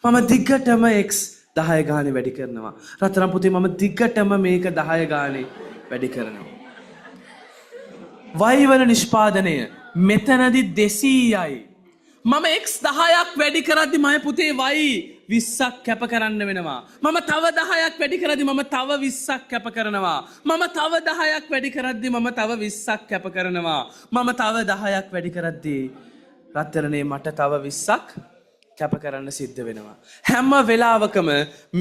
මම දිගටම x 10 ගානේ වැඩි කරනවා. රත්තරන් පුතේ මම දිගටම මේක 10 ගානේ වැඩි කරනවා. y වල නිෂ්පාදනය මෙතනදි 200යි. මම x 10ක් වැඩි කරද්දි මම පුතේ y 20ක් කැප කරන්න වෙනවා. මම තව 10ක් වැඩි කරද්දි මම තව 20ක් කැප කරනවා. මම තව 10ක් වැඩි කරද්දි මම තව 20ක් කැප කරනවා. මම තව 10ක් වැඩි කරද්දි රත්තරනේ මට තව 20ක් කැප කරන්න සිද්ධ වෙනවා. හැම වෙලාවකම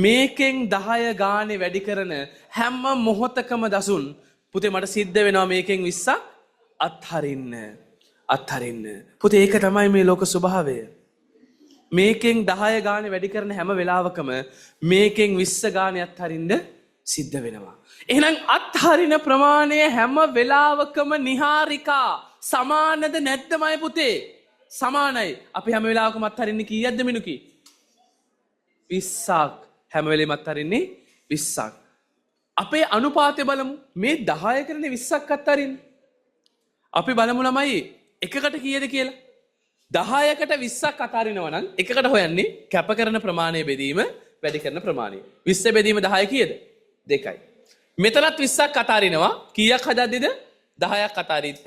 මේකෙන් 10 ගානේ වැඩි කරන හැම මොහොතකම දසුන් පුතේ මට සිද්ධ වෙනවා මේකෙන් 20ක් අත්හරින්න. පුතේ ඒක තමයි මේ ලෝක ස්වභාවය. මේකෙන් 10 ගානේ වැඩි කරන හැම වෙලාවකම මේකෙන් 20 ගානේ අත්හරින්න සිද්ධ වෙනවා. එහෙනම් අත්හරින ප්‍රමාණය හැම වෙලාවකම නිහාරිකා සමානද නැද්දමයි පුතේ? සමානයි. අපි හැම වෙලාවකම අත්හරින්නේ කීයක්ද මිනුකි? 20ක්. හැම වෙලෙම අත්හරින්නේ 20ක්. අපේ අනුපාතය බලමු. මේ 10 කරන්නේ 20ක් අත්හරින්න. අපි බලමු ළමයි එකකට කීයද කියලා. 10කට 20ක් අතාරිනවා නම් එකකට හොයන්නේ කැප කරන ප්‍රමාණය බෙදීම වැඩි කරන ප්‍රමාණය. 20 බෙදීම 10 කීයද? 2යි. මෙතනත් 20ක් අතාරිනවා. කීයක් හදද්දිද? 10ක්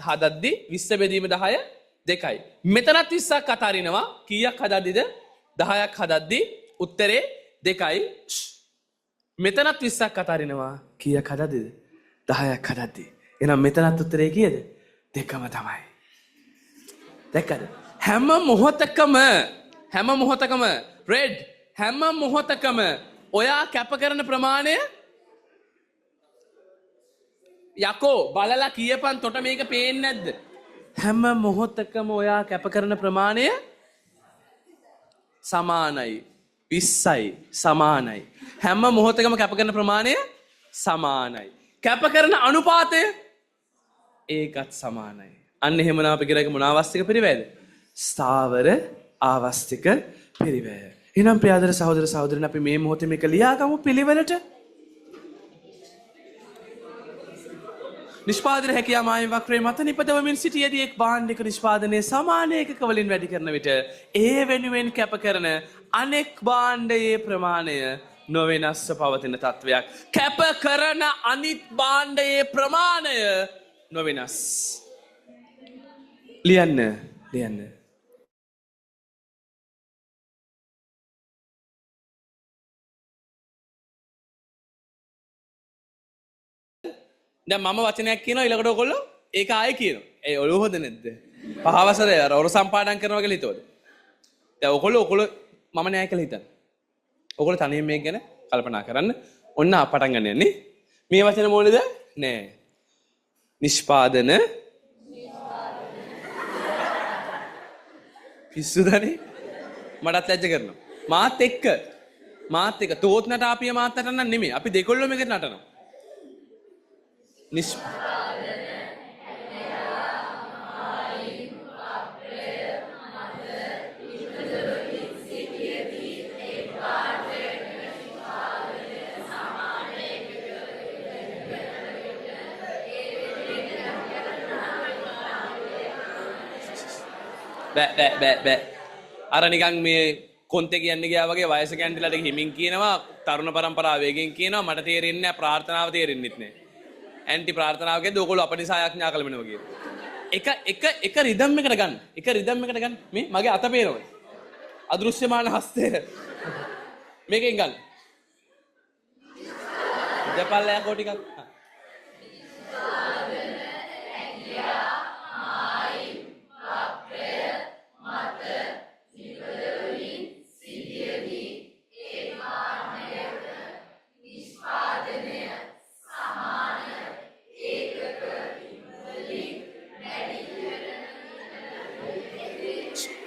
හදද්දි 20 බෙදීම 10 2යි. මෙතනත් 20ක් අතාරිනවා. කීයක් හදද්දිද? 10ක් හදද්දි උත්තරේ 2යි. මෙතනත් 20ක් අතාරිනවා. කීයක් හදද්දිද? 10ක් හදද්දි. එහෙනම් මෙතනත් උත්තරේ කීයද? 2ම තමයි. දැක්කද? හැම මොහොතකම රෙඩ් හැම මොහොතකම ඔයා කැප කරන ප්‍රමාණය යකෝ බලලා කියපන් තොට මේක පේන්නේ නැද්ද? හැම මොහොතකම ඔයා කැප කරන ප්‍රමාණය සමානයි. 20යි සමානයි. හැම මොහොතකම කැප කරන ප්‍රමාණය සමානයි. කැප කරන අනුපාතය ඒකත් සමානයි. අන්න එහෙමනම් අපි කියරක මොන ආවස්තික පිරිවැයද? ස්ථාවර ආවස්තික පිරිවැය. එහෙනම් ප්‍රියාදර සහෝදර සහෝදරයන් අපි මේ මොහොතේ මේක ලියාගමු පිළිවෙලට. නිෂ්පාදන හැකියා මායිම් වක්‍රයේ මත නිපදවමින් සිටියේදී එක් භාණ්ඩයක නිෂ්පාදනයේ සමාන ඒකක වලින් වැඩි කරන විට ඒ වෙනුවෙන් කැප කරන අනෙක් භාණ්ඩයේ ප්‍රමාණය නොවෙනස්ව පවතින තත්වයක්. කැප කරන අනිත් භාණ්ඩයේ ප්‍රමාණය නොවෙනස්. ලියන්න. දැන් මම වචනයක් කියනවා ඊළඟට ඔයගොල්ලෝ ඒක ආයෙ කියනවා. ඒ ඔළුව හොද නැද්ද? පහවසරේ අර ඔර සම්පාදම් කරනවා කියලා හිතුවද? දැන් ඔයගොල්ලෝ මම නෑ කියලා හිතන්න. ඔයගොල්ලෝ තනියෙන් මේක ගැන කල්පනා කරන්න. ඔන්න පටන් ගන්න යන්නේ. මේ වචන මොනේද? නෑ. නිෂ්පාදන පිස්සුදනේ මටත් ලැජ්ජ කරනවා. මාත් එක්ක තෝත් නටාපිය මාත් නටන්න නෙමෙයි. අපි දෙකොල්ලොම එකට නටනවා. බෑ අර නිකන් මේ කොන්තේ කියන්නේ ගියා වගේ වයසක ඇන්ටිලාට හිමින් කියනවා තරුණ පරම්පරාව වේගෙන් කියනවා මට තේරෙන්නේ නැහැ ප්‍රාර්ථනාව තේරෙන්නෙත් නැහැ ඇන්ටි ප්‍රාර්ථනාවකදී ඕගොල්ලෝ අප නිසා යාඥා කළ වෙනවා කියලා එක රිද්ම් එකකට ගන්න මේ මගේ අත පේනවා අදෘශ්‍යමාන හස්තය මේකෙන් ගන්න දෙපල්ලයක් කො ටිකක්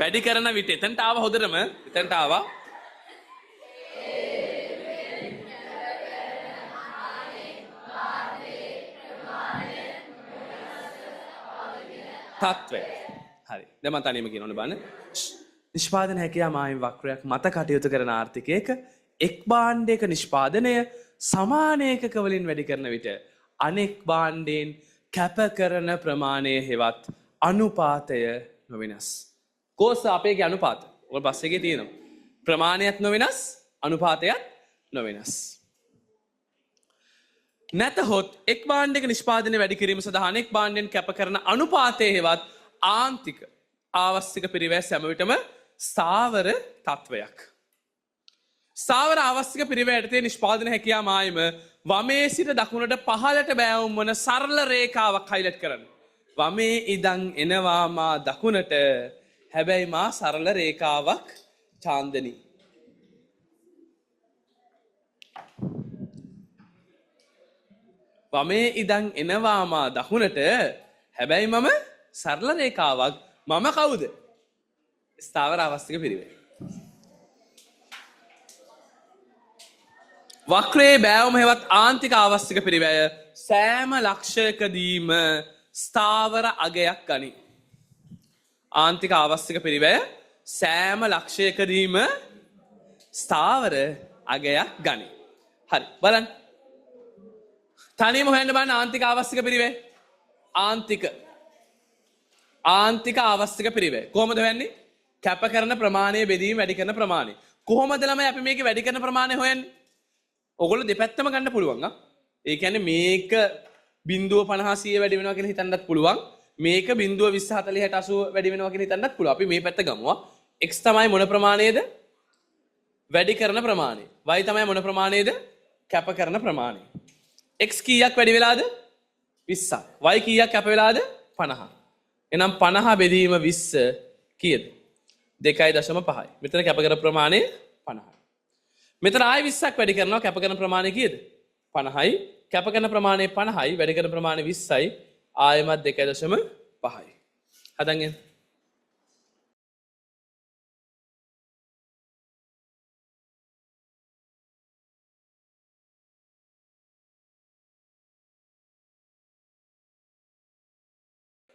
වැඩි කරන විට එතනට ආව හොඳටම එතනට ආවා තත්ත්වය හරි දැන් මම තනියම කියනවනේ බලන්න නිෂ්පාදන හැකියාව මායිම් වක්‍රයක් මත කටයුතු කරන ආර්ථිකයක එක් භාණ්ඩයක නිෂ්පාදනය සමාන ඒකක වලින් වැඩි කරන විට අනෙක් භාණ්ඩයෙන් කැප කරන ප්‍රමාණය හෙවත් අනුපාතය නොවෙනස් කෝස අපේගේ අනුපාත ඔය බස් එකේ තියෙනවා ප්‍රමාණයත් නොවෙනස් අනුපාතයත් නොවෙනස් නැතහොත් එක් භාණ්ඩයක නිෂ්පාදනය වැඩි කිරීම සඳහා අනෙක් භාණ්ඩයෙන් කැප කරන අනුපාතය හෙවත් ආන්තික ආවස්තික පිරිවැය සෑම විටම ස්ථාවර තත්වයක් ස්ථාවර ආවස්තික පිරිවැය යටතේ නිෂ්පාදන හැකියා මායිම වමේ සිට දකුණට පහළට බෑවුම් වන සරල රේඛාවක් හයිලයිට් කරන්න. වමේ ඉදන් එනවා මා දකුණට හැබැයි මා සරල රේඛාවක් චාන්දනී. වමේ ඉදන් එනවා මා දකුණට හැබැයි මම සරල රේඛාවක් මම කවුද? ස්ථාවර ආවස්තික පිරිවැය. වක්‍රයේ බෑවුම හෙවත් ආන්තික ආවස්තික පිරිවැය සෑම ලක්ෂයකදීම ස්ථාවර අගයක් ගනී. ආන්තික ආවස්තික පිරිවැය සෑම ලක්ෂයකදීම ස්ථාවර අගයක් ගනී. හරි බලන්න. තනියම හොයන්න බලන්න ආන්තික ආවස්තික පිරිවැය. ආන්තික ආවස්තික පිරිවැය. කොහොමද හොයන්නේ? කැප කරන ප්‍රමාණය බෙදීම වැඩි කරන ප්‍රමාණය. කොහොමද ළමයි අපි මේකේ වැඩි කරන ප්‍රමාණය හොයන්නේ? ඔගොල්ලෝ දෙපැත්තම ගන්න පුළුවන්. ඒ කියන්නේ මේක 0.50 100 වැඩි වෙනවා කියලා හිතන්නත් පුළුවන්. මේක 0.20 40 60 80 වැඩි වෙනවා කියලා හිතන්නත් පුළුවන්. අපි මේ පැත්ත ගමුවා. x තමයි මොන ප්‍රමාණයද? වැඩි කරන ප්‍රමාණය. y තමයි මොන ප්‍රමාණයද? කැප කරන ප්‍රමාණය. x කීයක් වැඩි වෙලාද? 20ක්. y කීයක් කැප වෙලාද? 50. එහෙනම් 50 බෙදීම 20 කීයද? 2.5යි. මෙතන කැප කරන ප්‍රමාණය 50යි. මෙතන ආයි 20ක් වැඩි කරනවා කැප කරන ප්‍රමාණය කීයද? 50යි. කැප කරන ප්‍රමාණය 50යි වැඩි කරන ප්‍රමාණය 20යි. ආයෙමත් 2.5යි. හදන් එන්න.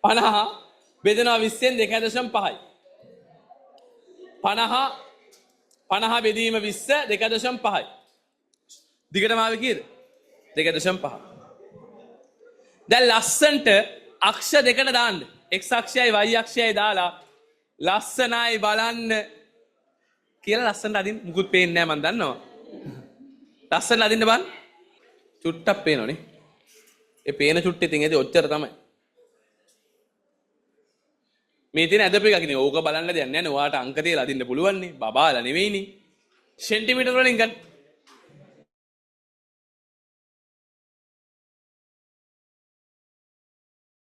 පනහ බෙදෙනවා 20ෙන් 2.5යි. 50 බෙදීම 20 2.5යි. දිගටම ආවේ කීයද? 2.5. දැන් ලස්සන්ට අක්ෂ දෙකට දාන්න. x අක්ෂයයි y අක්ෂයයි දාලා ලස්සනයි බලන්න කියලා ලස්සනට අදින්න. මුකුත් පේන්නේ නැහැ මන් දන්නවා. ලස්සනට අදින්න බලන්න. චුට්ටක් පේනවනේ. ඒ පේන චුට්ටේ තින් ඒදී ඔච්චර තමයි. මේ තියෙන ඇදපු එකක් නේ. ඕක බලන්න දෙයක් නැහැ නේ. ඔයාට අංක තියලා අදින්න පුළුවන් නේ. බබාලා නෙවෙයිනේ. සෙන්ටිමීටර වලින් ගන්න.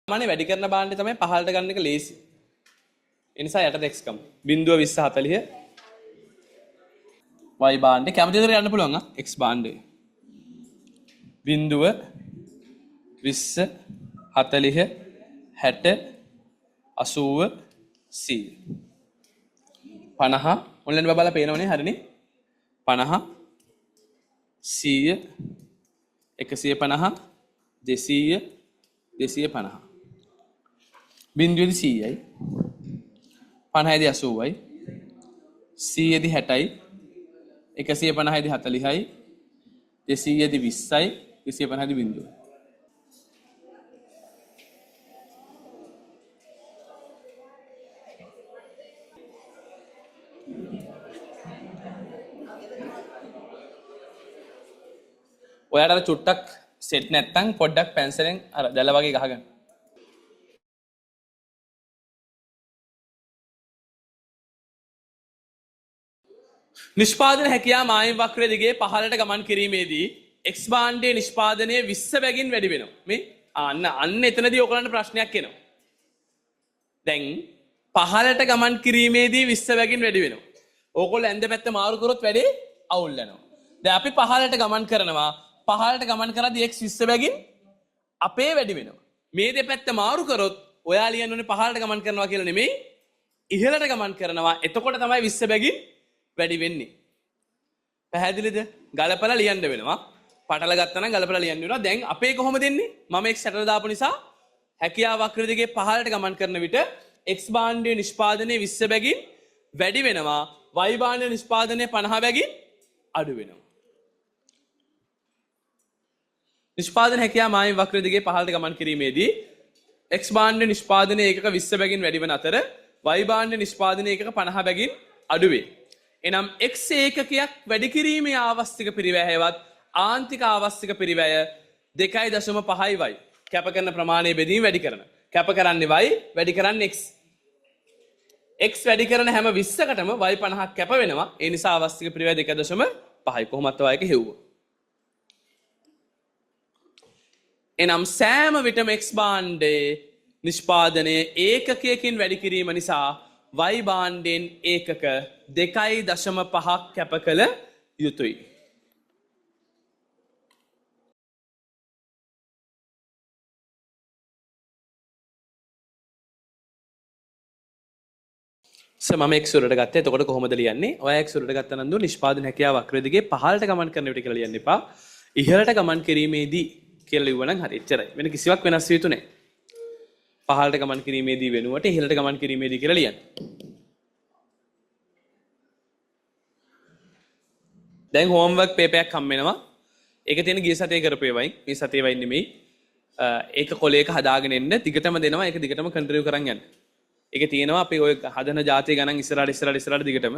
මානේ වැඩි කරන බාණ්ඩේ තමයි පහළට ගන්න එක ලේසි. ඒ නිසා යටට x ගමු. 0.20 40 y බාණ්ඩේ කැමති විදිහට යන්න පුළුවන් x බාණ්ඩේ. 0 20 40 60 80 100 50 ඔන්ලයින් බබාලා පේනවනේ හරිනේ 50 100 150 200 250 බිංදුවේදී 100යි 50යිදී 80යි 100යිදී 60යි 150යිදී 40යි 200යිදී 20යි 250යිදී බිංදුව. ඔයාට අර චුට්ටක් සෙට් නැත්තම් පොඩ්ඩක් පැන්සලෙන් අර දැල වගේ ගහගන්න. නිෂ්පාදන හැකියා මායිම් වක්‍රය දිගේ පහළට ගමන් කිරීමේදී x භාණ්ඩයේ නිෂ්පාදනය 20 බැගින් වැඩි වෙනවා. මේ අන්න එතනදී ඔයගලන්ට ප්‍රශ්නයක් එනවා. දැන් පහළට ගමන් කිරීමේදී 20 බැගින් වැඩි වෙනවා. ඕගොල්ලෝ ඇඳ පැත්ත මාරු කරොත් වැඩේ අවුල් වෙනවා. දැන් අපි පහළට ගමන් කරනවා. පහළට ගමන් කරද්දී x 20 බැගින් අපේ වැඩි වෙනවා. මේ දෙපැත්ත මාරු කරොත් ඔයා ලියන්න ඕනේ පහළට ගමන් කරනවා කියලා නෙමෙයි ඉහළට ගමන් කරනවා. එතකොට තමයි 20 බැගින් වැඩි වෙන්නේ. පැහැදිලිද? ගලපලා ලියන්න වෙනවා. පටල ගත්තා නම් ගලපලා ලියන්න වෙනවා. දැන් අපේ කොහොමද දෙන්නේ? මම x සැටර දාපු නිසා හැකියා වක්‍ර දිගේ පහළට ගමන් කරන විට x භාණ්ඩයේ නිෂ්පාදනයේ 20 බැගින් වැඩි වෙනවා. y භාණ්ඩයේ නිෂ්පාදනයේ 50 බැගින් අඩු වෙනවා. නිෂ්පාදන හැකියා මායිම් වක්‍ර දිගේ පහළට ගමන් කිරීමේදී x භාණ්ඩ නිෂ්පාදනයේ ඒකක 20 බැගින් වැඩි වෙන අතර y භාණ්ඩ නිෂ්පාදනයේ ඒකක 50 බැගින් අඩු වේ. එනම් x ඒකකයක් වැඩි කිරීමේ ආවස්තික පිරිවැයවත් ආන්තික ආවස්තික පිරිවැය 2.5යි y. කැප කරන ප්‍රමාණය බෙදීම වැඩි කරන. කැප කරන්නේ y වැඩි කරන්නේ x. x වැඩි කරන හැම 20කටම y 50ක් කැප වෙනවා. ඒ නිසා අවස්තික පිළිවෙල 2.5 කොහොමත් ඔයක හෙව්වා. එනම් සෑම විටම x භාණ්ඩයේ නිෂ්පාදනය ඒකකයකින් වැඩි කිරීම නිසා y භාණ්ඩයෙන් ඒකක 2.5ක් කැප කළ යුතුයි. මම x උඩට ගත්තා. එතකොට කොහොමද ලියන්නේ? ඔය x උඩට ගත්ත නන්දු නිෂ්පාදන හැකියාව වක්‍රය දිගේ පහළට ගමන් කරන විට කියලා ලියන්න එපා. ඉහළට ගමන් කිරීමේදී කියලා ලිව්වනම් හරි. එච්චරයි. වෙන කිසිවක් වෙනස් වෙ යුතු නැහැ. පහළට ගමන් කිරීමේදී වෙනුවට ඉහළට ගමන් කිරීමේදී කියලා ලියන්න. දැන් හෝම්වර්ක් පේපර් එකක් හම් වෙනවා. ඒක තියෙන ගිය සතියේ කරපු ඒවායින් මේ සතියේ වයින් නෙමෙයි. ඒක කොලයක හදාගෙන එන්න දිගටම දෙනවා. ඒක දිගටම කන්ටිනියු කරන් යන්න. ඒක තියෙනවා අපි ඔය හදන જાතිය ගණන් ඉස්සරහට දිගටම.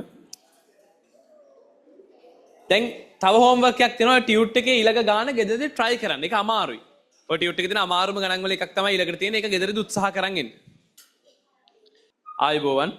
දැන් තව හෝම්වර්ක් එකක් තියෙනවා ටියුට් එකේ ඊළඟ ගාන ගෙදරදී try කරන්න. ඒක අමාරුයි. ඔය ටියුට් එකේ තියෙන අමාරුම ගණන් වල එකක් තමයි ඊළඟට තියෙන. ඒක ගෙදරදී උත්සාහ කරන් එන්න. ආයුබෝවන්.